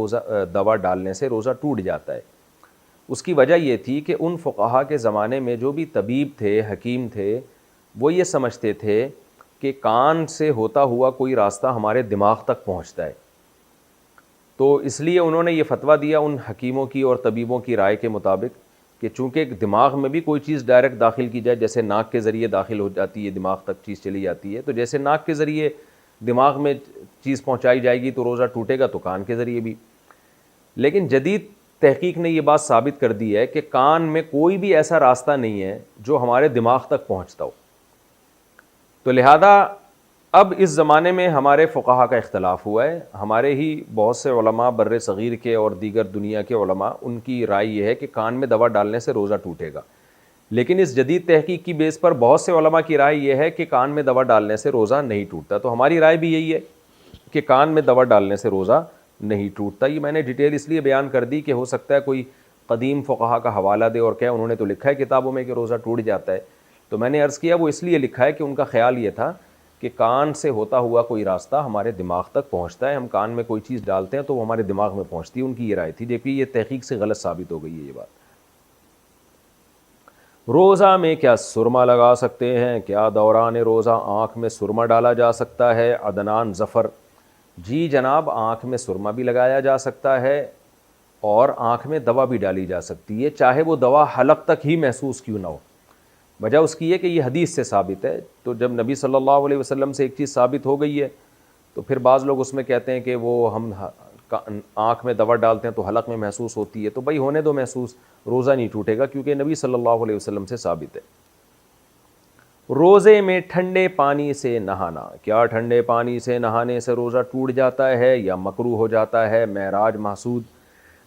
دوا ڈالنے سے روزہ ٹوٹ جاتا ہے۔ اس کی وجہ یہ تھی کہ ان فقہا کے زمانے میں جو بھی طبیب تھے، حکیم تھے، وہ یہ سمجھتے تھے کہ کان سے ہوتا ہوا کوئی راستہ ہمارے دماغ تک پہنچتا ہے، تو اس لیے انہوں نے یہ فتویٰ دیا ان حکیموں کی اور طبیبوں کی رائے کے مطابق کہ چونکہ دماغ میں بھی کوئی چیز ڈائریکٹ داخل کی جائے، جیسے ناک کے ذریعے داخل ہو جاتی ہے، دماغ تک چیز چلی جاتی ہے، تو جیسے ناک کے ذریعے دماغ میں چیز پہنچائی جائے گی تو روزہ ٹوٹے گا، تو کان کے ذریعے بھی۔ لیکن جدید تحقیق نے یہ بات ثابت کر دی ہے کہ کان میں کوئی بھی ایسا راستہ نہیں ہے جو ہمارے دماغ تک پہنچتا ہو، تو لہذا اب اس زمانے میں ہمارے فقہا کا اختلاف ہوا ہے۔ ہمارے ہی بہت سے علماء بر صغیر کے اور دیگر دنیا کے علماء، ان کی رائے یہ ہے کہ کان میں دوا ڈالنے سے روزہ ٹوٹے گا، لیکن اس جدید تحقیق کی بیس پر بہت سے علماء کی رائے یہ ہے کہ کان میں دوا ڈالنے سے روزہ نہیں ٹوٹتا، تو ہماری رائے بھی یہی ہے کہ کان میں دوا ڈالنے سے روزہ نہیں ٹوٹتا۔ یہ میں نے ڈیٹیل اس لیے بیان کر دی کہ ہو سکتا ہے کوئی قدیم فقہا کا حوالہ دے اور کیا انہوں نے تو لکھا ہے کتابوں میں کہ روزہ ٹوٹ جاتا ہے، تو میں نے عرض کیا وہ اس لیے لکھا ہے کہ ان کا خیال یہ تھا کہ کان سے ہوتا ہوا کوئی راستہ ہمارے دماغ تک پہنچتا ہے، ہم کان میں کوئی چیز ڈالتے ہیں تو وہ ہمارے دماغ میں پہنچتی ہے، ان کی یہ رائے تھی، جبکہ یہ تحقیق سے غلط ثابت ہو گئی ہے یہ بات۔ روزہ میں کیا سرما لگا سکتے ہیں؟ کیا دوران روزہ آنکھ میں سرما ڈالا جا سکتا ہے؟ عدنان ظفر: جی جناب، آنکھ میں سرما بھی لگایا جا سکتا ہے اور آنکھ میں دوا بھی ڈالی جا سکتی ہے، چاہے وہ دوا حلق تک ہی محسوس کیوں نہ ہو۔ وجہ اس کی ہے کہ یہ حدیث سے ثابت ہے، تو جب نبی صلی اللہ علیہ وسلم سے ایک چیز ثابت ہو گئی ہے تو پھر بعض لوگ اس میں کہتے ہیں کہ وہ ہم آنکھ میں دوا ڈالتے ہیں تو حلق میں محسوس ہوتی ہے، تو بھائی ہونے دو محسوس، روزہ نہیں ٹوٹے گا کیونکہ نبی صلی اللہ علیہ وسلم سے ثابت ہے۔ روزے میں ٹھنڈے پانی سے نہانا، کیا ٹھنڈے پانی سے نہانے سے روزہ ٹوٹ جاتا ہے یا مکروہ ہو جاتا ہے؟ معراج محسود: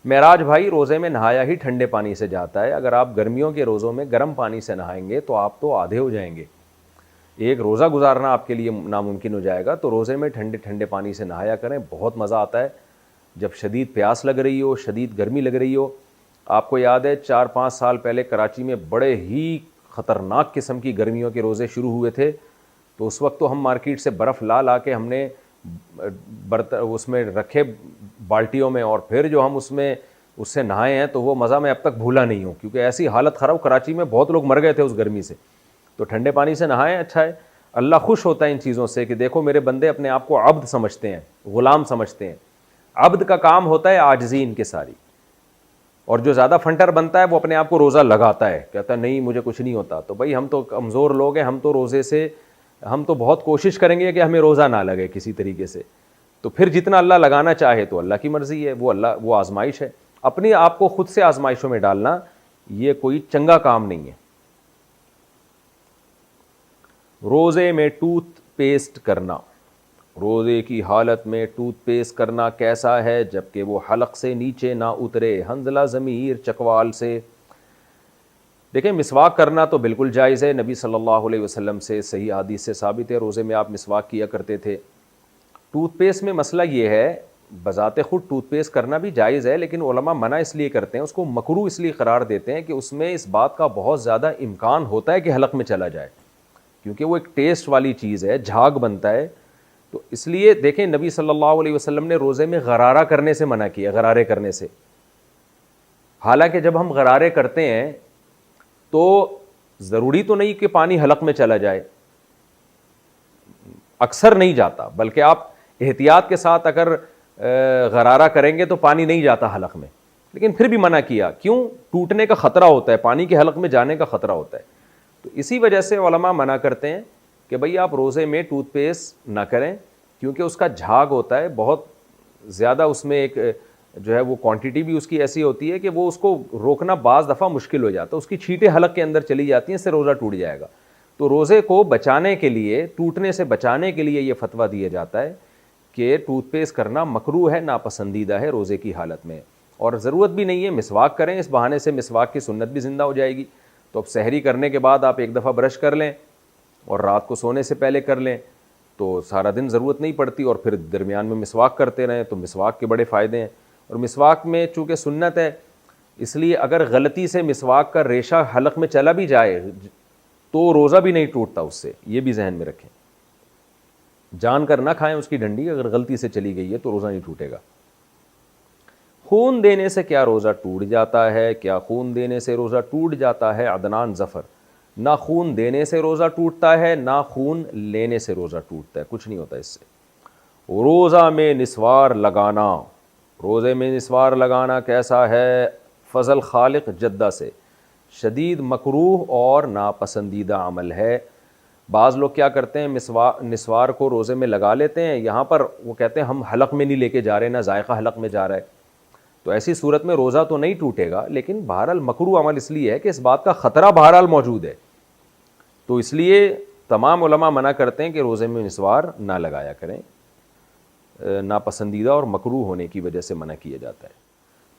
معراج بھائی، روزے میں نہایا ہی ٹھنڈے پانی سے جاتا ہے، اگر آپ گرمیوں کے روزوں میں گرم پانی سے نہائیں گے تو آپ تو آدھے ہو جائیں گے، ایک روزہ گزارنا آپ کے لیے ناممکن ہو جائے گا، تو روزے میں ٹھنڈے ٹھنڈے پانی سے نہایا کریں، بہت مزہ آتا ہے جب شدید پیاس لگ رہی ہو، شدید گرمی لگ رہی ہو۔ آپ کو یاد ہے 4-5 سال پہلے کراچی میں بڑے ہی خطرناک قسم کی گرمیوں کے روزے شروع ہوئے تھے، تو اس وقت تو ہم مارکیٹ سے برف لا کے ہم نے اس میں رکھے بالٹیوں میں، اور پھر جو ہم اس سے نہائے ہیں تو وہ مزہ میں اب تک بھولا نہیں ہوں، کیونکہ ایسی حالت خراب، کراچی میں بہت لوگ مر گئے تھے اس گرمی سے۔ تو ٹھنڈے پانی سے نہائیں، اچھا ہے، اللہ خوش ہوتا ہے ان چیزوں سے کہ دیکھو میرے بندے اپنے آپ کو عبد سمجھتے ہیں، غلام سمجھتے ہیں۔ عبد کا کام ہوتا ہے عاجزی ان کے ساری، اور جو زیادہ فنٹر بنتا ہے وہ اپنے آپ کو روزہ لگاتا ہے، کہتا ہے نہیں مجھے کچھ نہیں ہوتا۔ تو بھائی ہم تو کمزور لوگ ہیں، ہم تو روزے سے ہم تو بہت کوشش کریں گے کہ ہمیں روزہ نہ لگے کسی طریقے سے، تو پھر جتنا اللہ لگانا چاہے تو اللہ کی مرضی ہے، وہ آزمائش ہے، اپنے آپ کو خود سے آزمائشوں میں ڈالنا یہ کوئی چنگا کام نہیں ہے۔ روزے میں ٹوتھ پیسٹ کرنا، روزے کی حالت میں ٹوتھ پیسٹ کرنا کیسا ہے جبکہ وہ حلق سے نیچے نہ اترے؟ حنظلہ ضمیر چکوال سے۔ دیکھیں مسواک کرنا تو بالکل جائز ہے، نبی صلی اللہ علیہ وسلم سے صحیح حدیث سے ثابت ہے روزے میں آپ مسواک کیا کرتے تھے۔ ٹوتھ پیسٹ میں مسئلہ یہ ہے، بذات خود ٹوتھ پیسٹ کرنا بھی جائز ہے، لیکن علماء منع اس لیے کرتے ہیں، اس کو مکروہ اس لیے قرار دیتے ہیں کہ اس میں اس بات کا بہت زیادہ امکان ہوتا ہے کہ حلق میں چلا جائے، کیونکہ وہ ایک ٹیسٹ والی چیز ہے، جھاگ بنتا ہے۔ تو اس لیے دیکھیں نبی صلی اللہ علیہ وسلم نے روزے میں غرارہ کرنے سے منع کیا، غرارے کرنے سے۔ حالانکہ جب ہم غرارے کرتے ہیں تو ضروری تو نہیں کہ پانی حلق میں چلا جائے، اکثر نہیں جاتا، بلکہ آپ احتیاط کے ساتھ اگر غرارہ کریں گے تو پانی نہیں جاتا حلق میں، لیکن پھر بھی منع کیا، کیوں؟ ٹوٹنے کا خطرہ ہوتا ہے، پانی کے حلق میں جانے کا خطرہ ہوتا ہے۔ تو اسی وجہ سے علماء منع کرتے ہیں کہ بھئی آپ روزے میں ٹوتھ پیسٹ نہ کریں، کیونکہ اس کا جھاگ ہوتا ہے بہت زیادہ، اس میں ایک جو ہے وہ کوانٹٹی بھی اس کی ایسی ہوتی ہے کہ وہ اس کو روکنا بعض دفعہ مشکل ہو جاتا ہے، اس کی چھینٹیں حلق کے اندر چلی جاتی ہیں، اس سے روزہ ٹوٹ جائے گا۔ تو روزے کو بچانے کے لیے، ٹوٹنے سے بچانے کے لیے یہ فتویٰ دیا جاتا ہے کہ ٹوتھ پیسٹ کرنا مکروہ ہے، ناپسندیدہ ہے روزے کی حالت میں، اور ضرورت بھی نہیں ہے، مسواک کریں، اس بہانے سے مسواک کی سنت بھی زندہ ہو جائے گی۔ تو اب سحری کرنے کے بعد آپ ایک دفعہ برش کر لیں اور رات کو سونے سے پہلے کر لیں تو سارا دن ضرورت نہیں پڑتی، اور پھر درمیان میں مسواک کرتے رہیں تو مسواک کے بڑے فائدے ہیں۔ اور مسواک میں چونکہ سنت ہے، اس لیے اگر غلطی سے مسواک کا ریشہ حلق میں چلا بھی جائے تو روزہ بھی نہیں ٹوٹتا اس سے، یہ بھی ذہن میں رکھیں۔ جان کر نہ کھائیں اس کی ڈنڈی، اگر غلطی سے چلی گئی ہے تو روزہ نہیں ٹوٹے گا۔ خون دینے سے کیا روزہ ٹوٹ جاتا ہے؟ کیا خون دینے سے روزہ ٹوٹ جاتا ہے؟ عدنان ظفر: نہ خون دینے سے روزہ ٹوٹتا ہے، نہ خون لینے سے روزہ ٹوٹتا ہے، کچھ نہیں ہوتا اس سے۔ روزہ میں نسوار لگانا، روزے میں نسوار لگانا کیسا ہے؟ فضل خالق جدہ سے: شدید مکروہ اور ناپسندیدہ عمل ہے۔ بعض لوگ کیا کرتے ہیں، نسوار کو روزے میں لگا لیتے ہیں، یہاں پر وہ کہتے ہیں ہم حلق میں نہیں لے کے جا رہے، نہ ذائقہ حلق میں جا رہا ہے، تو ایسی صورت میں روزہ تو نہیں ٹوٹے گا، لیکن بہرحال مکروہ عمل اس لیے ہے کہ اس بات کا خطرہ بہرحال موجود ہے، تو اس لیے تمام علماء منع کرتے ہیں کہ روزے میں نسوار نہ لگایا کریں، ناپسندیدہ اور مکروہ ہونے کی وجہ سے منع کیا جاتا ہے۔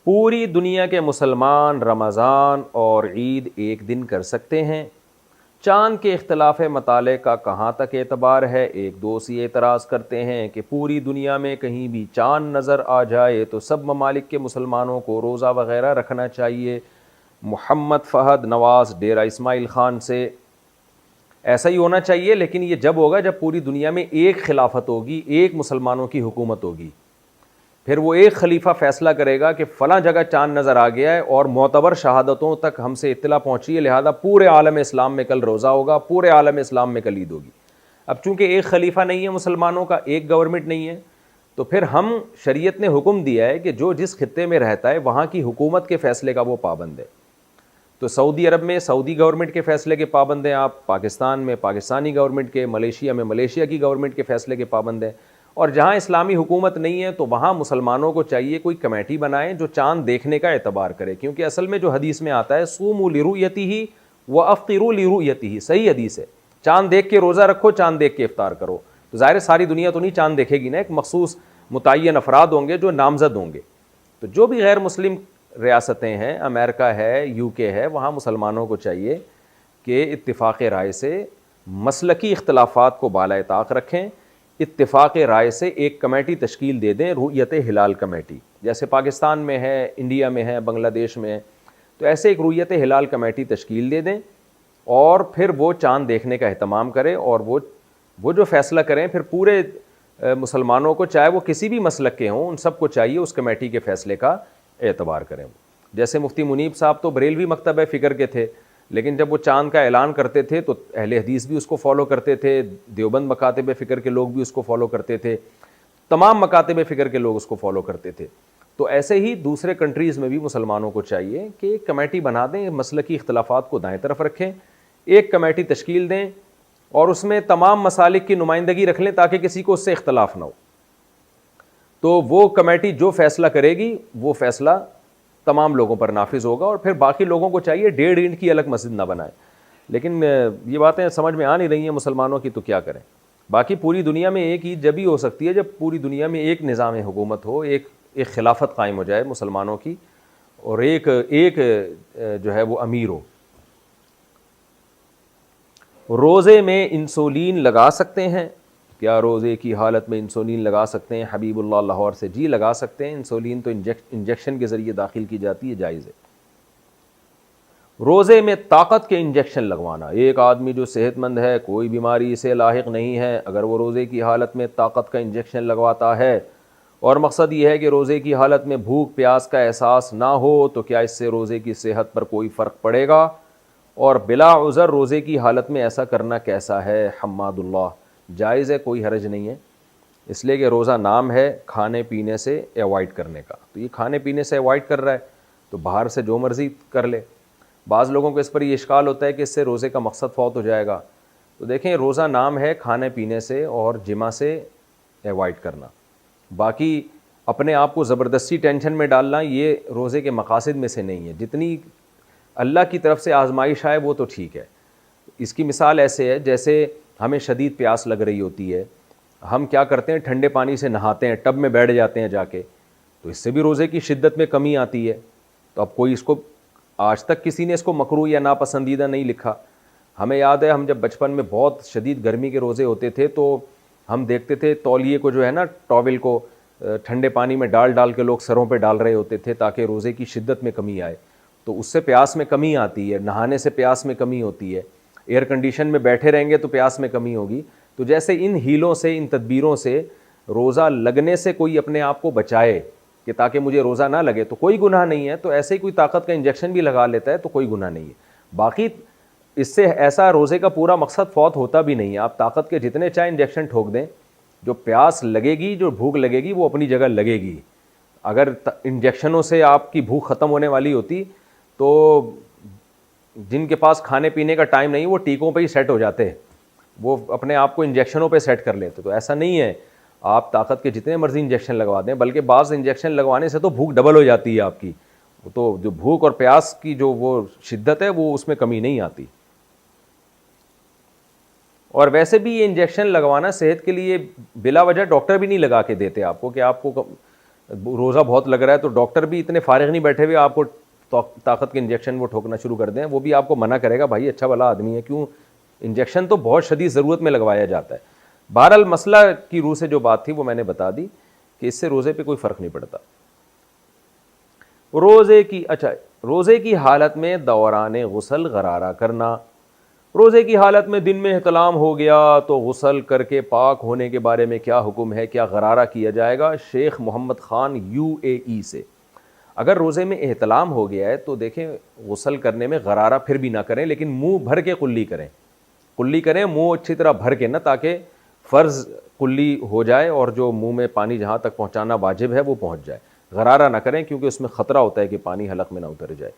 پوری دنیا کے مسلمان رمضان اور عید ایک دن کر سکتے ہیں؟ چاند کے اختلاف مطالعے کا کہاں تک اعتبار ہے؟ ایک دوست یہ اعتراض کرتے ہیں کہ پوری دنیا میں کہیں بھی چاند نظر آ جائے تو سب ممالک کے مسلمانوں کو روزہ وغیرہ رکھنا چاہیے۔ محمد فہد نواز ڈیرہ اسماعیل خان سے: ایسا ہی ہونا چاہیے، لیکن یہ جب ہوگا جب پوری دنیا میں ایک خلافت ہوگی، ایک مسلمانوں کی حکومت ہوگی، پھر وہ ایک خلیفہ فیصلہ کرے گا کہ فلاں جگہ چاند نظر آ گیا ہے اور معتبر شہادتوں تک ہم سے اطلاع پہنچی ہے، لہذا پورے عالم اسلام میں کل روزہ ہوگا، پورے عالم اسلام میں کل عید ہوگی۔ اب چونکہ ایک خلیفہ نہیں ہے مسلمانوں کا، ایک گورنمنٹ نہیں ہے، تو پھر ہم شریعت نے حکم دیا ہے کہ جو جس خطے میں رہتا ہے وہاں کی حکومت کے فیصلے کا وہ پابند ہے۔ تو سعودی عرب میں سعودی گورنمنٹ کے فیصلے کے پابند ہیں آپ، پاکستان میں پاکستانی گورنمنٹ کے، ملیشیا میں ملیشیا کی گورنمنٹ کے فیصلے کے پابند ہیں، اور جہاں اسلامی حکومت نہیں ہے تو وہاں مسلمانوں کو چاہیے کوئی کمیٹی بنائیں جو چاند دیکھنے کا اعتبار کرے، کیونکہ اصل میں جو حدیث میں آتا ہے صوموا لرؤیتہ وافطروا لرؤیتہ، صحیح حدیث ہے، چاند دیکھ کے روزہ رکھو، چاند دیکھ کے افطار کرو۔ تو ظاہر ہے ساری دنیا تو نہیں چاند دیکھے گی نا، ایک مخصوص متعین افراد ہوں گے جو نامزد ہوں گے، تو جو بھی غیر مسلم ریاستیں ہیں، امریکہ ہے، یو کے ہے، وہاں مسلمانوں کو چاہیے کہ اتفاق رائے سے مسلکی اختلافات کو بالائے طاق رکھیں، اتفاق رائے سے ایک کمیٹی تشکیل دے دیں، رؤیت ہلال کمیٹی، جیسے پاکستان میں ہے، انڈیا میں ہے، بنگلہ دیش میں ہے، تو ایسے ایک رؤیت ہلال کمیٹی تشکیل دے دیں، اور پھر وہ چاند دیکھنے کا اہتمام کرے، اور وہ جو فیصلہ کریں پھر پورے مسلمانوں کو، چاہے وہ کسی بھی مسلک کے ہوں، ان سب کو چاہیے اس کمیٹی کے فیصلے کا اعتبار کریں۔ جیسے مفتی منیب صاحب تو بریلوی مکتب فکر کے تھے، لیکن جب وہ چاند کا اعلان کرتے تھے تو اہل حدیث بھی اس کو فالو کرتے تھے، دیوبند مکاتب فکر کے لوگ بھی اس کو فالو کرتے تھے، تمام مکاتب فکر کے لوگ اس کو فالو کرتے تھے۔ تو ایسے ہی دوسرے کنٹریز میں بھی مسلمانوں کو چاہیے کہ ایک کمیٹی بنا دیں، مسلکی اختلافات کو دائیں طرف رکھیں، ایک کمیٹی تشکیل دیں اور اس میں تمام مسالک کی نمائندگی رکھ لیں تاکہ کسی کو اس سے اختلاف نہ ہو۔ تو وہ کمیٹی جو فیصلہ کرے گی وہ فیصلہ تمام لوگوں پر نافذ ہوگا، اور پھر باقی لوگوں کو چاہیے 1.5 اینٹ کی الگ مسجد نہ بنائیں۔ لیکن یہ باتیں سمجھ میں آ نہیں رہی ہیں مسلمانوں کی، تو کیا کریں. باقی پوری دنیا میں ایک عید جب ہی ہو سکتی ہے جب پوری دنیا میں ایک نظام حکومت ہو، ایک خلافت قائم ہو جائے مسلمانوں کی، اور ایک جو ہے وہ امیر ہو. روزے میں انسولین لگا سکتے ہیں کیا؟ روزے کی حالت میں انسولین لگا سکتے ہیں؟ حبیب اللہ لاہور سے، جی لگا سکتے ہیں. انسولین تو انجیکشن کے ذریعے داخل کی جاتی ہے، جائز ہے. روزے میں طاقت کے انجیکشن لگوانا، ایک آدمی جو صحت مند ہے، کوئی بیماری اسے لاحق نہیں ہے، اگر وہ روزے کی حالت میں طاقت کا انجیکشن لگواتا ہے اور مقصد یہ ہے کہ روزے کی حالت میں بھوک پیاس کا احساس نہ ہو، تو کیا اس سے روزے کی صحت پر کوئی فرق پڑے گا؟ اور بلا عذر روزے کی حالت میں ایسا کرنا کیسا ہے؟ حماد اللہ، جائز ہے، کوئی حرج نہیں ہے، اس لیے کہ روزہ نام ہے کھانے پینے سے ایوائڈ کرنے کا، تو یہ کھانے پینے سے ایوائڈ کر رہا ہے تو باہر سے جو مرضی کر لے. بعض لوگوں کو اس پر یہ اشکال ہوتا ہے کہ اس سے روزے کا مقصد فوت ہو جائے گا. تو دیکھیں، روزہ نام ہے کھانے پینے سے اور جمع سے ایوائڈ کرنا، باقی اپنے آپ کو زبردستی ٹینشن میں ڈالنا یہ روزے کے مقاصد میں سے نہیں ہے. جتنی اللہ کی طرف سے آزمائش آئے وہ تو ٹھیک ہے. اس کی مثال ایسے ہے جیسے ہمیں شدید پیاس لگ رہی ہوتی ہے، ہم کیا کرتے ہیں، ٹھنڈے پانی سے نہاتے ہیں، ٹب میں بیٹھ جاتے ہیں جا کے، تو اس سے بھی روزے کی شدت میں کمی آتی ہے. تو اب کوئی اس کو، آج تک کسی نے اس کو مکروہ یا ناپسندیدہ نہیں لکھا. ہمیں یاد ہے ہم جب بچپن میں بہت شدید گرمی کے روزے ہوتے تھے تو ہم دیکھتے تھے تولیے کو جو ہے نا، ٹاول کو ٹھنڈے پانی میں ڈال کے لوگ سروں پہ ڈال رہے ہوتے تھے تاکہ روزے کی شدت میں کمی آئے. تو اس سے پیاس میں کمی آتی ہے، نہانے سے پیاس میں کمی ہوتی ہے، ایئر کنڈیشن میں بیٹھے رہیں گے تو پیاس میں کمی ہوگی. تو جیسے ان ہیلوں سے، ان تدبیروں سے روزہ لگنے سے کوئی اپنے آپ کو بچائے کہ تاکہ مجھے روزہ نہ لگے تو کوئی گناہ نہیں ہے. تو ایسے ہی کوئی طاقت کا انجیکشن بھی لگا لیتا ہے تو کوئی گناہ نہیں ہے. باقی اس سے ایسا روزے کا پورا مقصد فوت ہوتا بھی نہیں ہے. آپ طاقت کے جتنے چاہے انجیکشن ٹھوک دیں، جو پیاس لگے گی، جو بھوک لگے گی وہ اپنی جگہ لگے گی. اگر انجیکشنوں سے آپ کی بھوک ختم ہونے والی ہوتی تو جن کے پاس کھانے پینے کا ٹائم نہیں وہ ٹیکوں پہ ہی سیٹ ہو جاتے، وہ اپنے آپ کو انجیکشنوں پہ سیٹ کر لیتے. تو ایسا نہیں ہے، آپ طاقت کے جتنے مرضی انجیکشن لگوا دیں، بلکہ بعض انجیکشن لگوانے سے تو بھوک ڈبل ہو جاتی ہے آپ کی. تو جو بھوک اور پیاس کی جو وہ شدت ہے وہ اس میں کمی نہیں آتی. اور ویسے بھی یہ انجیکشن لگوانا صحت کے لیے بلا وجہ ڈاکٹر بھی نہیں لگا کے دیتے آپ کو، کہ آپ کو روزہ بہت لگ رہا ہے تو ڈاکٹر بھی اتنے فارغ نہیں بیٹھے ہوئے آپ کو طاقت کے انجیکشن وہ ٹھوکنا شروع کر دیں. وہ بھی آپ کو منع کرے گا، بھائی اچھا بھلا آدمی ہے، کیوں انجیکشن تو بہت شدید ضرورت میں لگوایا جاتا ہے. بہرحال مسئلہ کی روح سے جو بات تھی وہ میں نے بتا دی کہ اس سے روزے پہ کوئی فرق نہیں پڑتا. روزے کی حالت میں دوران غسل غرارہ کرنا. روزے کی حالت میں دن میں احتلام ہو گیا تو غسل کر کے پاک ہونے کے بارے میں کیا حکم ہے؟ کیا غرارہ کیا جائے گا؟ شیخ محمد خان UAE سے. اگر روزے میں احتلام ہو گیا ہے تو دیکھیں غسل کرنے میں غرارہ پھر بھی نہ کریں، لیکن منہ بھر کے قلی کریں. قلی کریں منہ اچھی طرح بھر کے، نہ تاکہ فرض قلی ہو جائے اور جو منہ میں پانی جہاں تک پہنچانا واجب ہے وہ پہنچ جائے. غرارہ نہ کریں کیونکہ اس میں خطرہ ہوتا ہے کہ پانی حلق میں نہ اتر جائے.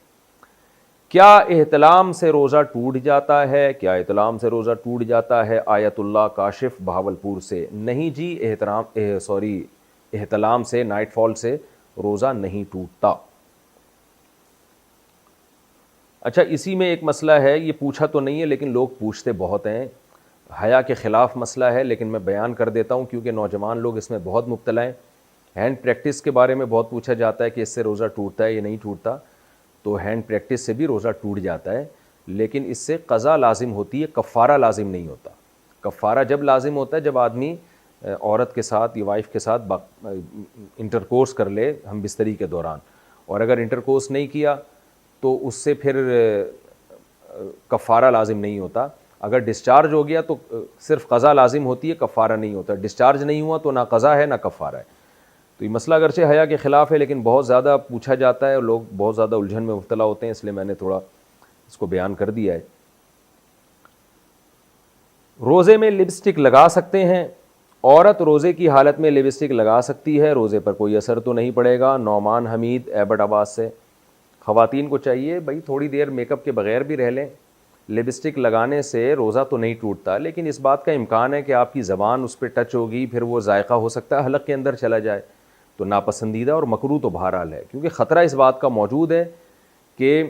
کیا احتلام سے روزہ ٹوٹ جاتا ہے؟ کیا احتلام سے روزہ ٹوٹ جاتا ہے؟ آیت اللہ کاشف بہاولپور سے. نہیں جی، احتلام سے، نائٹ فال سے روزہ نہیں ٹوٹتا. اچھا، اسی میں ایک مسئلہ ہے، یہ پوچھا تو نہیں ہے لیکن لوگ پوچھتے بہت ہیں، حیا کے خلاف مسئلہ ہے لیکن میں بیان کر دیتا ہوں کیونکہ نوجوان لوگ اس میں بہت مبتلا ہیں. ہینڈ پریکٹس کے بارے میں بہت پوچھا جاتا ہے کہ اس سے روزہ ٹوٹتا ہے یا نہیں ٹوٹتا. تو ہینڈ پریکٹس سے بھی روزہ ٹوٹ جاتا ہے، لیکن اس سے قضا لازم ہوتی ہے، کفارہ لازم نہیں ہوتا. کفارہ جب لازم ہوتا ہے جب آدمی عورت کے ساتھ یا وائف کے ساتھ انٹرکورس کر لے ہم بستری کے دوران، اور اگر انٹرکورس نہیں کیا تو اس سے پھر کفارہ لازم نہیں ہوتا. اگر ڈسچارج ہو گیا تو صرف قضا لازم ہوتی ہے، کفارہ نہیں ہوتا. ڈسچارج نہیں ہوا تو نہ قضا ہے نہ کفارہ ہے. تو یہ مسئلہ اگرچہ حیا کے خلاف ہے لیکن بہت زیادہ پوچھا جاتا ہے اور لوگ بہت زیادہ الجھن میں مبتلا ہوتے ہیں، اس لیے میں نے تھوڑا اس کو بیان کر دیا ہے. روزے میں لپسٹک لگا سکتے ہیں؟ عورت روزے کی حالت میں لپسٹک لگا سکتی ہے، روزے پر کوئی اثر تو نہیں پڑے گا. نعمان حمید ایبٹ آباد سے. خواتین کو چاہیے بھائی تھوڑی دیر میک اپ کے بغیر بھی رہ لیں. لپسٹک لگانے سے روزہ تو نہیں ٹوٹتا، لیکن اس بات کا امکان ہے کہ آپ کی زبان اس پہ ٹچ ہوگی، پھر وہ ذائقہ ہو سکتا ہے حلق کے اندر چلا جائے. تو ناپسندیدہ اور مکروہ تو بہرحال ہے، کیونکہ خطرہ اس بات کا موجود ہے کہ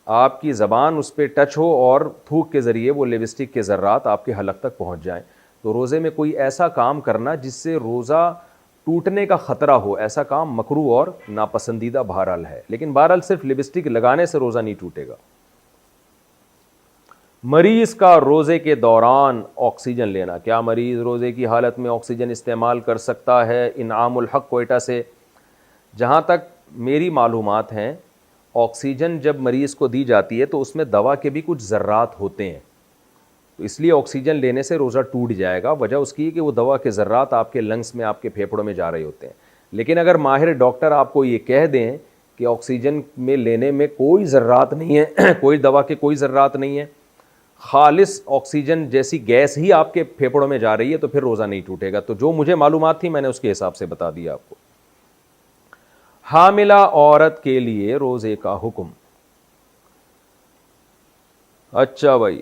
آپ کی زبان اس پہ ٹچ ہو اور تھوک کے ذریعے وہ لپسٹک کے ذرات آپ کے حلق تک پہنچ جائیں. تو روزے میں کوئی ایسا کام کرنا جس سے روزہ ٹوٹنے کا خطرہ ہو, ایسا کام مکروہ اور ناپسندیدہ بہرحال ہے. لیکن بہرحال صرف لپسٹک لگانے سے روزہ نہیں ٹوٹے گا. مریض کا روزے کے دوران آکسیجن لینا, کیا مریض روزے کی حالت میں آکسیجن استعمال کر سکتا ہے؟ انعام الحق کوئٹہ سے. جہاں تک میری معلومات ہیں, آکسیجن جب مریض کو دی جاتی ہے تو اس میں دوا کے بھی کچھ ذرات ہوتے ہیں, تو اس لیے آکسیجن لینے سے روزہ ٹوٹ جائے گا. وجہ اس کی ہے کہ وہ دوا کے ذرات آپ کے لنگس میں, آپ کے پھیپھڑوں میں جا رہے ہوتے ہیں. لیکن اگر ماہر ڈاکٹر آپ کو یہ کہہ دیں کہ آکسیجن میں لینے میں کوئی ذرات نہیں ہے, کوئی دوا کے کوئی ذرات نہیں ہے, خالص آکسیجن جیسی گیس ہی آپ کے پھیپھڑوں میں جا رہی ہے, تو پھر روزہ نہیں ٹوٹے گا. تو جو مجھے معلومات تھی میں نے اس کے حساب سے بتا دیا آپ کو. حاملہ عورت کے لیے روزے کا حکم. اچھا بھائی,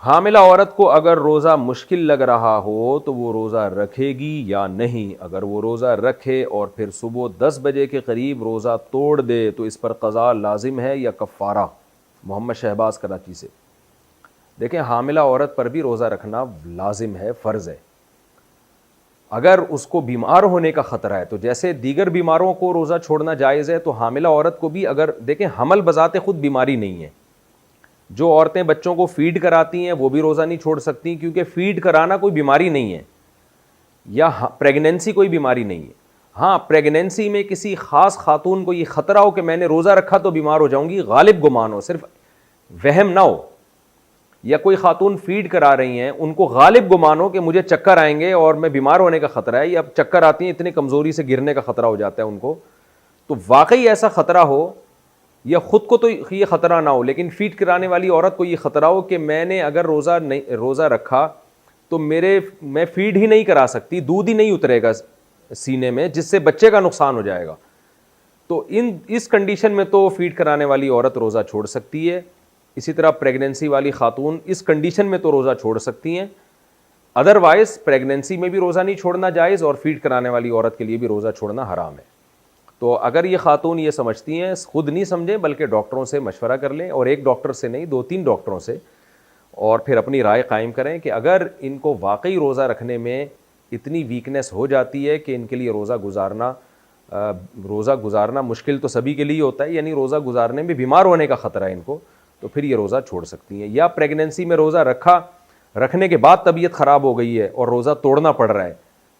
حاملہ عورت کو اگر روزہ مشکل لگ رہا ہو تو وہ روزہ رکھے گی یا نہیں؟ اگر وہ روزہ رکھے اور پھر صبح 10 بجے کے قریب روزہ توڑ دے تو اس پر قضا لازم ہے یا کفارہ؟ محمد شہباز کراچی سے. دیکھیں, حاملہ عورت پر بھی روزہ رکھنا لازم ہے, فرض ہے. اگر اس کو بیمار ہونے کا خطرہ ہے تو جیسے دیگر بیماروں کو روزہ چھوڑنا جائز ہے, تو حاملہ عورت کو بھی, اگر دیکھیں حمل بذات خود بیماری نہیں ہے, جو عورتیں بچوں کو فیڈ کراتی ہیں وہ بھی روزہ نہیں چھوڑ سکتی, کیونکہ فیڈ کرانا کوئی بیماری نہیں ہے, یا پریگنینسی کوئی بیماری نہیں ہے. ہاں, پریگنینسی میں کسی خاص خاتون کو یہ خطرہ ہو کہ میں نے روزہ رکھا تو بیمار ہو جاؤں گی, غالب گمان ہو, صرف وہم نہ ہو, یا کوئی خاتون فیڈ کرا رہی ہیں ان کو غالب گمان ہو کہ مجھے چکر آئیں گے اور میں بیمار ہونے کا خطرہ ہے, یا چکر آتی ہیں اتنی کمزوری سے گرنے کا خطرہ ہو جاتا ہے ان کو, تو واقعی ایسا خطرہ ہو, یا خود کو تو یہ خطرہ نہ ہو لیکن فیڈ کرانے والی عورت کو یہ خطرہ ہو کہ میں نے اگر روزہ رکھا تو میں فیڈ ہی نہیں کرا سکتی, دودھ ہی نہیں اترے گا سینے میں, جس سے بچے کا نقصان ہو جائے گا, تو اس کنڈیشن میں تو فیڈ کرانے والی عورت روزہ چھوڑ سکتی ہے. اسی طرح پریگنینسی والی خاتون اس کنڈیشن میں تو روزہ چھوڑ سکتی ہیں. ادروائز پریگنینسی میں بھی روزہ نہیں چھوڑنا جائز, اور فیڈ کرانے والی عورت کے لیے بھی روزہ چھوڑنا حرام ہے. تو اگر یہ خاتون یہ سمجھتی ہیں, خود نہیں سمجھیں بلکہ ڈاکٹروں سے مشورہ کر لیں, اور ایک ڈاکٹر سے نہیں 2-3 ڈاکٹروں سے, اور پھر اپنی رائے قائم کریں کہ اگر ان کو واقعی روزہ رکھنے میں اتنی ویکنیس ہو جاتی ہے کہ ان کے لیے روزہ گزارنا مشکل تو سبھی کے لیے ہوتا ہے, یعنی روزہ گزارنے میں بیمار ہونے کا خطرہ ہے ان کو, تو پھر یہ روزہ چھوڑ سکتی ہیں. یا پریگنینسی میں روزہ رکھنے کے بعد طبیعت خراب ہو گئی ہے اور روزہ توڑنا پڑ رہا ہے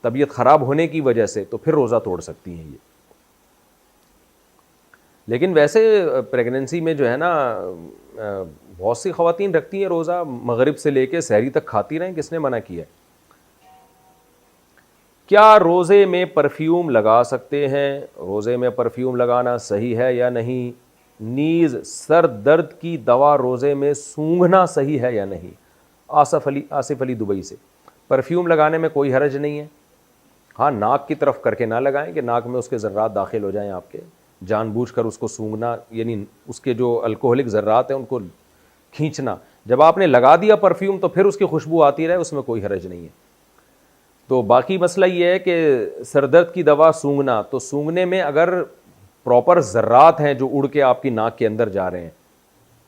طبیعت خراب ہونے کی وجہ سے, تو پھر روزہ توڑ سکتی ہیں یہ. لیکن ویسے پریگنینسی میں جو ہے نا, بہت سی خواتین رکھتی ہیں روزہ, مغرب سے لے کے سحری تک کھاتی رہیں, کس نے منع کیا ہے؟ کیا روزے میں پرفیوم لگا سکتے ہیں؟ روزے میں پرفیوم لگانا صحیح ہے یا نہیں؟ نیز سر درد کی دوا روزے میں سونگھنا صحیح ہے یا نہیں؟ آصف علی دبئی سے. پرفیوم لگانے میں کوئی حرج نہیں ہے. ہاں, ناک کی طرف کر کے نہ لگائیں کہ ناک میں اس کے ذرات داخل ہو جائیں آپ کے, جان بوجھ کر اس کو سونگھنا, یعنی اس کے جو الکوہلک ذرات ہیں ان کو کھینچنا. جب آپ نے لگا دیا پرفیوم تو پھر اس کی خوشبو آتی رہے, اس میں کوئی حرج نہیں ہے. تو باقی مسئلہ یہ ہے کہ سر درد کی دوا سونگھنا, تو سونگھنے میں اگر پراپر ذرات ہیں جو اڑ کے آپ کی ناک کے اندر جا رہے ہیں,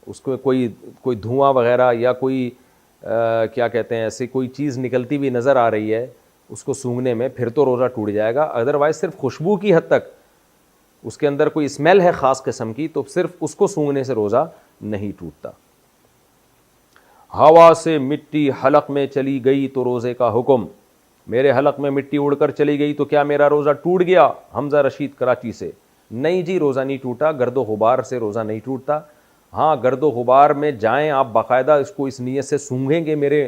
اس کو کوئی دھواں وغیرہ یا کوئی کیا کہتے ہیں ایسی کوئی چیز نکلتی ہوئی نظر آ رہی ہے اس کو سونگھنے میں, پھر تو روزہ ٹوٹ جائے گا. ادروائز صرف خوشبو کی حد تک, اس کے اندر کوئی اسمیل ہے خاص قسم کی, تو صرف اس کو سونگھنے سے روزہ نہیں ٹوٹتا. ہوا سے مٹی حلق میں چلی گئی تو روزے کا حکم. میرے حلق میں مٹی اڑ کر چلی گئی تو کیا میرا روزہ ٹوٹ گیا؟ حمزہ رشید کراچی سے. نہیں جی, روزہ نہیں ٹوٹا, گرد و غبار سے روزہ نہیں ٹوٹتا. ہاں, گرد و غبار میں جائیں آپ باقاعدہ اس کو اس نیت سے سونگھیں گے میرے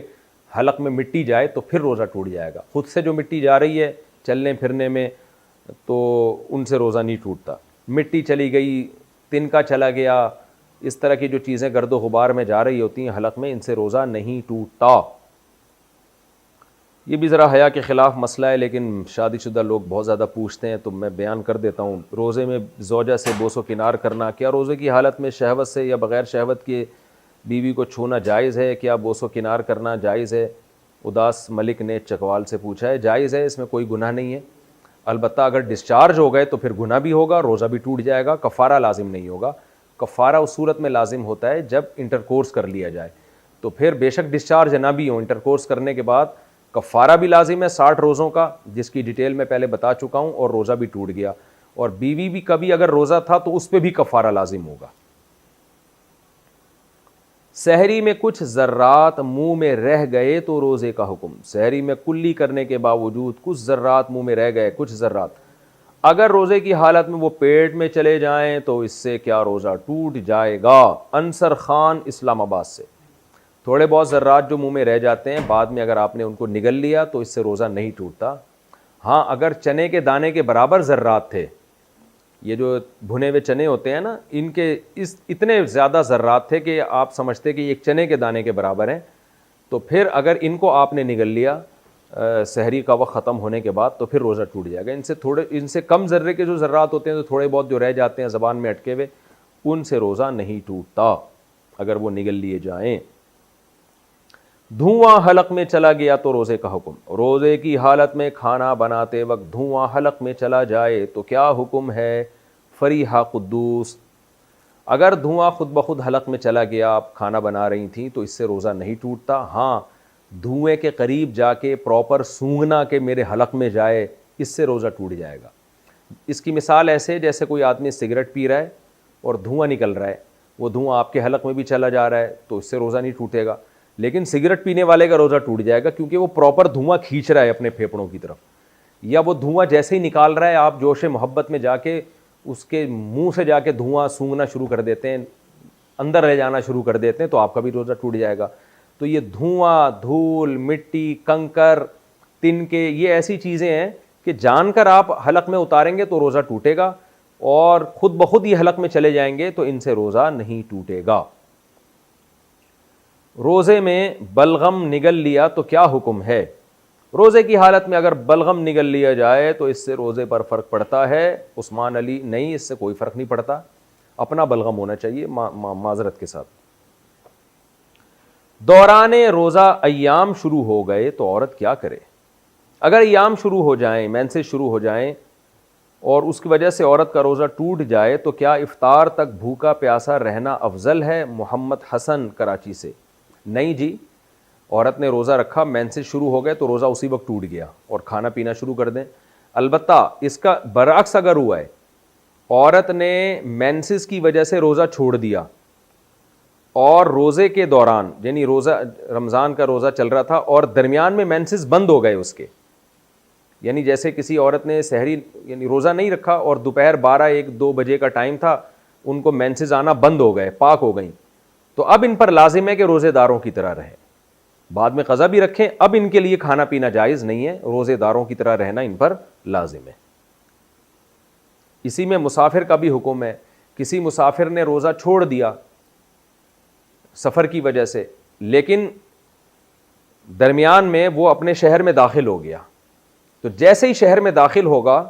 حلق میں مٹی جائے تو پھر روزہ ٹوٹ جائے گا. خود سے جو مٹی جا رہی ہے چلنے پھرنے میں تو ان سے روزہ نہیں ٹوٹتا. مٹی چلی گئی, تنکا چلا گیا, اس طرح کی جو چیزیں گرد و غبار میں جا رہی ہوتی ہیں حلق میں, ان سے روزہ نہیں ٹوٹتا. یہ بھی ذرا حیا کے خلاف مسئلہ ہے, لیکن شادی شدہ لوگ بہت زیادہ پوچھتے ہیں تو میں بیان کر دیتا ہوں. روزے میں زوجہ سے بوس و کنار کرنا, کیا روزے کی حالت میں شہوت سے یا بغیر شہوت کے بیوی کو چھونا جائز ہے؟ کیا بوس و کنار کرنا جائز ہے؟ اداس ملک نے چکوال سے پوچھا ہے. جائز ہے, اس میں کوئی گناہ نہیں ہے. البتہ اگر ڈسچارج ہو گئے تو پھر گناہ بھی ہوگا, روزہ بھی ٹوٹ جائے گا, کفارہ لازم نہیں ہوگا. کفارہ اس صورت میں لازم ہوتا ہے جب انٹرکورس کر لیا جائے. تو پھر بے شک ڈسچارج نہ بھی ہو, انٹرکورس کرنے کے بعد کفارہ بھی لازم ہے 60 روزوں کا, جس کی ڈیٹیل میں پہلے بتا چکا ہوں, اور روزہ بھی ٹوٹ گیا, اور بیوی بھی کبھی اگر روزہ تھا تو اس پہ بھی کفارہ لازم ہوگا. سحری میں کچھ ذرات منہ میں رہ گئے تو روزے کا حکم. سحری میں کلی کرنے کے باوجود کچھ ذرات منہ میں رہ گئے, کچھ ذرات, اگر روزے کی حالت میں وہ پیٹ میں چلے جائیں تو اس سے کیا روزہ ٹوٹ جائے گا. انصر خان اسلام آباد سے. تھوڑے بہت ذرات جو منہ میں رہ جاتے ہیں بعد میں اگر آپ نے ان کو نگل لیا تو اس سے روزہ نہیں ٹوٹتا. ہاں اگر چنے کے دانے کے برابر ذرات تھے, یہ جو بھنے ہوئے چنے ہوتے ہیں نا, ان کے اتنے زیادہ ذرات تھے کہ آپ سمجھتے کہ ایک چنے کے دانے کے برابر ہیں, تو پھر اگر ان کو آپ نے نگل لیا سحری کا وقت ختم ہونے کے بعد تو پھر روزہ ٹوٹ جائے گا. ان سے کم ذرے کے جو ذرات ہوتے ہیں, تو تھوڑے بہت جو رہ جاتے ہیں زبان میں اٹکے ہوئے, ان سے روزہ نہیں ٹوٹتا اگر وہ نگل لیے جائیں. دھواں حلق میں چلا گیا تو روزے کا حکم. روزے کی حالت میں کھانا بناتے وقت دھواں حلق میں چلا جائے تو کیا حکم ہے. فریحہ قدوس. اگر دھواں خود بخود حلق میں چلا گیا, آپ کھانا بنا رہی تھیں, تو اس سے روزہ نہیں ٹوٹتا. ہاں دھوئیں کے قریب جا کے پراپر سونگنا کہ میرے حلق میں جائے, اس سے روزہ ٹوٹ جائے گا. اس کی مثال ایسے جیسے کوئی آدمی سگریٹ پی رہا ہے اور دھواں نکل رہا ہے, وہ دھواں آپ کے حلق میں بھی چلا جا رہا ہے تو اس سے روزہ نہیں ٹوٹے گا. لیکن سگریٹ پینے والے کا روزہ ٹوٹ جائے گا, کیونکہ وہ پراپر دھواں کھینچ رہا ہے اپنے پھیپھڑوں کی طرف, یا وہ دھواں جیسے ہی نکال رہا ہے آپ جوش محبت میں جا کے اس کے منہ سے جا کے دھواں سونگنا شروع کر دیتے ہیں, اندر لے جانا شروع کر دیتے ہیں, تو آپ کا بھی روزہ ٹوٹ جائے گا. تو یہ دھواں, دھول, مٹی, کنکر, تنکے, یہ ایسی چیزیں ہیں کہ جان کر آپ حلق میں اتاریں گے تو روزہ ٹوٹے گا, اور خود بخود یہ حلق میں چلے جائیں گے تو ان سے روزہ نہیں ٹوٹے گا. روزے میں بلغم نگل لیا تو کیا حکم ہے. روزے کی حالت میں اگر بلغم نگل لیا جائے تو اس سے روزے پر فرق پڑتا ہے. عثمان علی نہیں, اس سے کوئی فرق نہیں پڑتا, اپنا بلغم ہونا چاہیے معذرت کے ساتھ. دوران روزہ ایام شروع ہو گئے تو عورت کیا کرے. اگر ایام شروع ہو جائیں, مینسز شروع ہو جائیں, اور اس کی وجہ سے عورت کا روزہ ٹوٹ جائے تو کیا افطار تک بھوکا پیاسا رہنا افضل ہے. محمد حسن کراچی سے. نہیں جی, عورت نے روزہ رکھا, مینسز شروع ہو گئے تو روزہ اسی وقت ٹوٹ گیا اور کھانا پینا شروع کر دیں. البتہ اس کا برعکس اگر ہوا ہے, عورت نے مینسز کی وجہ سے روزہ چھوڑ دیا اور روزے کے دوران, یعنی روزہ رمضان کا روزہ چل رہا تھا اور درمیان میں مینسز بند ہو گئے اس کے, یعنی جیسے کسی عورت نے سحری یعنی روزہ نہیں رکھا اور دوپہر 12-1-2 بجے کا ٹائم تھا, ان کو مینسز آنا بند ہو گئے, پاک ہو گئیں, تو اب ان پر لازم ہے کہ روزے داروں کی طرح رہیں. بعد میں قضا بھی رکھیں, اب ان کے لیے کھانا پینا جائز نہیں ہے, روزے داروں کی طرح رہنا ان پر لازم ہے. اسی میں مسافر کا بھی حکم ہے. کسی مسافر نے روزہ چھوڑ دیا سفر کی وجہ سے, لیکن درمیان میں وہ اپنے شہر میں داخل ہو گیا, تو جیسے ہی شہر میں داخل ہوگا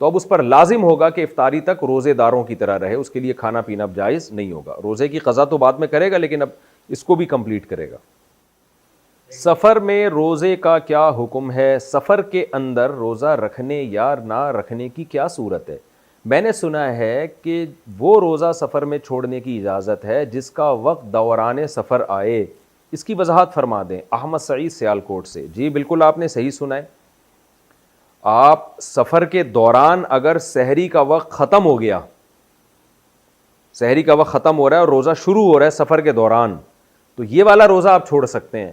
تو اب اس پر لازم ہوگا کہ افطاری تک روزے داروں کی طرح رہے, اس کے لیے کھانا پینا اب جائز نہیں ہوگا. روزے کی قضا تو بعد میں کرے گا, لیکن اب اس کو بھی کمپلیٹ کرے گا. سفر میں روزے کا کیا حکم ہے. سفر کے اندر روزہ رکھنے یا نہ رکھنے کی کیا صورت ہے. میں نے سنا ہے کہ وہ روزہ سفر میں چھوڑنے کی اجازت ہے جس کا وقت دوران سفر آئے. اس کی وضاحت فرما دیں. احمد سعید سیالکوٹ سے. جی بالکل آپ نے صحیح سنا ہے. آپ سفر کے دوران اگر سحری کا وقت ختم ہو گیا, سحری کا وقت ختم ہو رہا ہے اور روزہ شروع ہو رہا ہے سفر کے دوران, تو یہ والا روزہ آپ چھوڑ سکتے ہیں.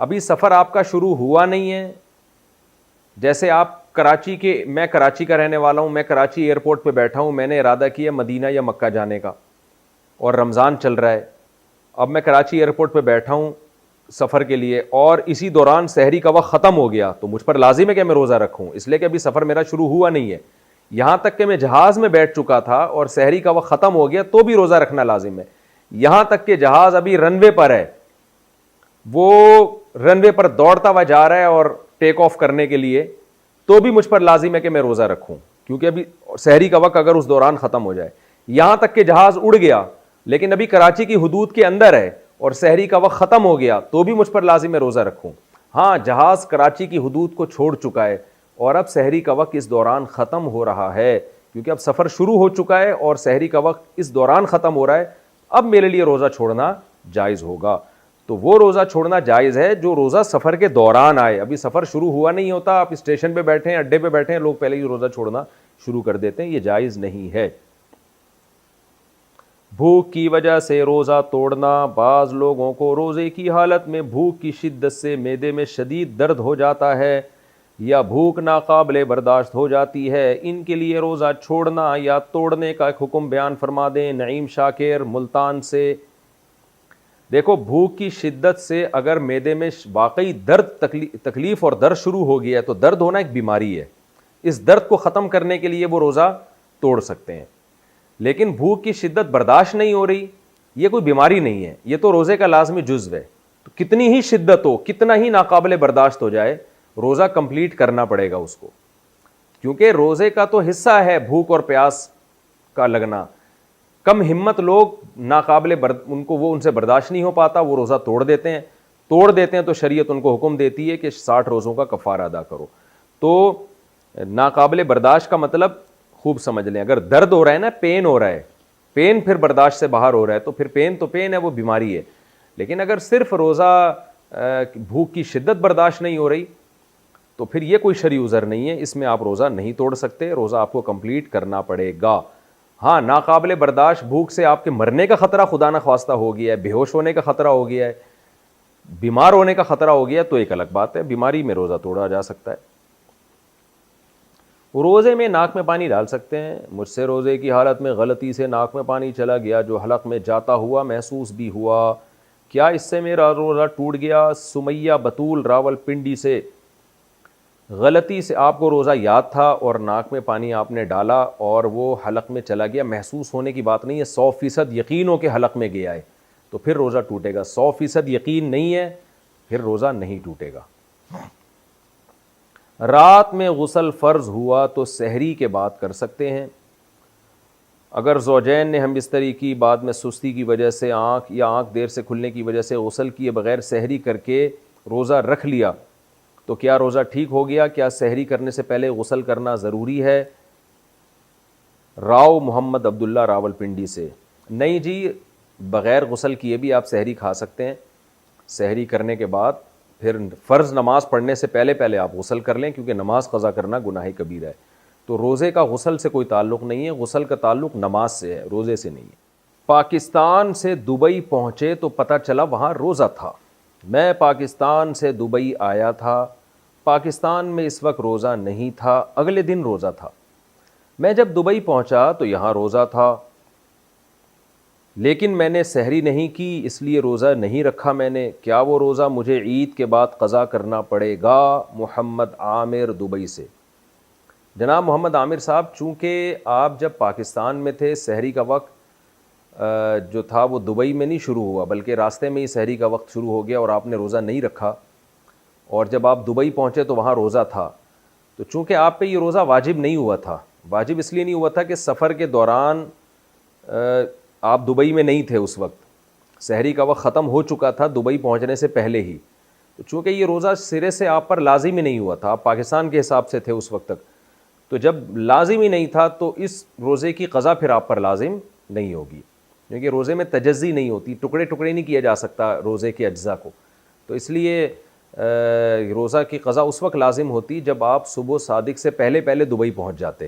ابھی سفر آپ کا شروع ہوا نہیں ہے. جیسے آپ کراچی کے, میں کراچی کا رہنے والا ہوں, میں کراچی ایئرپورٹ پہ بیٹھا ہوں, میں نے ارادہ کیا مدینہ یا مکہ جانے کا, اور رمضان چل رہا ہے. اب میں کراچی ایئرپورٹ پہ بیٹھا ہوں سفر کے لیے, اور اسی دوران سحری کا وقت ختم ہو گیا, تو مجھ پر لازم ہے کہ میں روزہ رکھوں, اس لیے کہ ابھی سفر میرا شروع ہوا نہیں ہے. یہاں تک کہ میں جہاز میں بیٹھ چکا تھا اور سحری کا وقت ختم ہو گیا تو بھی روزہ رکھنا لازم ہے. یہاں تک کہ جہاز ابھی رن وے پر ہے, وہ رن وے پر دوڑتا ہوا جا رہا ہے اور ٹیک آف کرنے کے لیے, تو بھی مجھ پر لازم ہے کہ میں روزہ رکھوں, کیونکہ ابھی سحری کا وقت اگر اس دوران ختم ہو جائے. یہاں تک کہ جہاز اڑ گیا لیکن ابھی کراچی کی حدود کے اندر ہے اور سحری کا وقت ختم ہو گیا تو بھی مجھ پر لازم ہے روزہ رکھوں. ہاں جہاز کراچی کی حدود کو چھوڑ چکا ہے اور اب سحری کا وقت اس دوران ختم ہو رہا ہے, کیونکہ اب سفر شروع ہو چکا ہے اور سحری کا وقت اس دوران ختم ہو رہا ہے، اب میرے لیے روزہ چھوڑنا جائز ہوگا۔ تو وہ روزہ چھوڑنا جائز ہے جو روزہ سفر کے دوران آئے، ابھی سفر شروع ہوا نہیں ہوتا، آپ اسٹیشن پہ بیٹھے ہیں، اڈے پہ بیٹھے ہیں، لوگ پہلے ہی روزہ چھوڑنا شروع کر دیتے ہیں، یہ جائز نہیں ہے۔ بھوک کی وجہ سے روزہ توڑنا، بعض لوگوں کو روزے کی حالت میں بھوک کی شدت سے معدے میں شدید درد ہو جاتا ہے یا بھوک ناقابل برداشت ہو جاتی ہے، ان کے لیے روزہ چھوڑنا یا توڑنے کا ایک حکم بیان فرما دیں۔ نعیم شاکر ملتان سے۔ دیکھو، بھوک کی شدت سے اگر معدے میں واقعی درد، تکلیف اور درد شروع ہو گیا ہے تو درد ہونا ایک بیماری ہے، اس درد کو ختم کرنے کے لیے وہ روزہ توڑ سکتے ہیں۔ لیکن بھوک کی شدت برداشت نہیں ہو رہی، یہ کوئی بیماری نہیں ہے، یہ تو روزے کا لازمی جزو ہے، تو کتنی ہی شدت ہو، کتنا ہی ناقابل برداشت ہو جائے، روزہ کمپلیٹ کرنا پڑے گا اس کو، کیونکہ روزے کا تو حصہ ہے بھوک اور پیاس کا لگنا۔ کم ہمت لوگ ان سے برداشت نہیں ہو پاتا، وہ روزہ توڑ دیتے ہیں تو شریعت ان کو حکم دیتی ہے کہ 60 روزوں کا کفارہ ادا کرو۔ تو ناقابل برداشت کا مطلب خوب سمجھ لیں، اگر درد ہو رہا ہے نا، پین ہو رہا ہے، پین پھر برداشت سے باہر ہو رہا ہے تو پھر پین تو پین ہے، وہ بیماری ہے۔ لیکن اگر صرف روزہ بھوک کی شدت برداشت نہیں ہو رہی تو پھر یہ کوئی شرعی عذر نہیں ہے، اس میں آپ روزہ نہیں توڑ سکتے، روزہ آپ کو کمپلیٹ کرنا پڑے گا۔ ہاں، ناقابل برداشت بھوک سے آپ کے مرنے کا خطرہ خدا نہ خواستہ ہو گیا ہے، بے ہوش ہونے کا خطرہ ہو گیا ہے، بیمار ہونے کا خطرہ ہو گیا تو ایک الگ بات ہے، بیماری میں روزہ توڑا جا سکتا ہے۔ روزے میں ناک میں پانی ڈال سکتے ہیں۔ مجھ سے روزے کی حالت میں غلطی سے ناک میں پانی چلا گیا جو حلق میں جاتا ہوا محسوس بھی ہوا، کیا اس سے میرا روزہ ٹوٹ گیا؟ سمیہ بطول راولپنڈی سے۔ غلطی سے آپ کو روزہ یاد تھا اور ناک میں پانی آپ نے ڈالا اور وہ حلق میں چلا گیا، محسوس ہونے کی بات نہیں ہے، 100% یقین ہو کہ حلق میں گیا ہے تو پھر روزہ ٹوٹے گا، 100% یقین نہیں ہے پھر روزہ نہیں ٹوٹے گا۔ رات میں غسل فرض ہوا تو سحری کے بعد کر سکتے ہیں۔ اگر زوجین نے ہم بستری کی، بعد میں سستی کی وجہ سے آنکھ دیر سے کھلنے کی وجہ سے غسل کیے بغیر سحری کر کے روزہ رکھ لیا تو کیا روزہ ٹھیک ہو گیا؟ کیا سحری کرنے سے پہلے غسل کرنا ضروری ہے؟ راؤ محمد عبداللہ راولپنڈی سے۔ نہیں جی، بغیر غسل کیے بھی آپ سحری کھا سکتے ہیں۔ سحری کرنے کے بعد پھر فرض نماز پڑھنے سے پہلے آپ غسل کر لیں، کیونکہ نماز قضا کرنا گناہ کبیرہ ہے۔ تو روزے کا غسل سے کوئی تعلق نہیں ہے، غسل کا تعلق نماز سے ہے، روزے سے نہیں ہے۔ پاکستان سے دبئی پہنچے تو پتہ چلا وہاں روزہ تھا۔ میں پاکستان سے دبئی آیا تھا، پاکستان میں اس وقت روزہ نہیں تھا، اگلے دن روزہ تھا۔ میں جب دبئی پہنچا تو یہاں روزہ تھا، لیکن میں نے سحری نہیں کی، اس لیے روزہ نہیں رکھا میں نے، کیا وہ روزہ مجھے عید کے بعد قضا کرنا پڑے گا؟ محمد عامر دبئی سے۔ جناب محمد عامر صاحب، چونکہ آپ جب پاکستان میں تھے سحری کا وقت جو تھا وہ دبئی میں نہیں شروع ہوا بلکہ راستے میں ہی سحری کا وقت شروع ہو گیا اور آپ نے روزہ نہیں رکھا، اور جب آپ دبئی پہنچے تو وہاں روزہ تھا، تو چونکہ آپ پہ یہ روزہ واجب نہیں ہوا تھا، واجب اس لیے نہیں ہوا تھا کہ سفر کے دوران آپ دبئی میں نہیں تھے، اس وقت سحری کا وقت ختم ہو چکا تھا دبئی پہنچنے سے پہلے ہی، تو چونکہ یہ روزہ سرے سے آپ پر لازم ہی نہیں ہوا تھا، آپ پاکستان کے حساب سے تھے اس وقت تک، تو جب لازم ہی نہیں تھا تو اس روزے کی قضا پھر آپ پر لازم نہیں ہوگی، کیونکہ روزے میں تجزی نہیں ہوتی، ٹکڑے ٹکڑے نہیں کیا جا سکتا روزے کے اجزاء کو، تو اس لیے روزہ کی قضا اس وقت لازم ہوتی جب آپ صبح صادق سے پہلے دبئی پہنچ جاتے،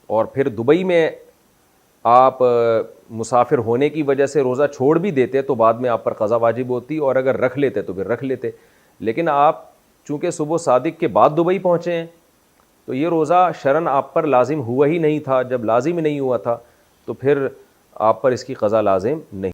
اور پھر دبئی میں آپ مسافر ہونے کی وجہ سے روزہ چھوڑ بھی دیتے تو بعد میں آپ پر قضا واجب ہوتی، اور اگر رکھ لیتے تو پھر رکھ لیتے، لیکن آپ چونکہ صبح صادق کے بعد دبئی پہنچے ہیں تو یہ روزہ شرعاً آپ پر لازم ہوا ہی نہیں تھا، جب لازم ہی نہیں ہوا تھا تو پھر آپ پر اس کی قضا لازم نہیں۔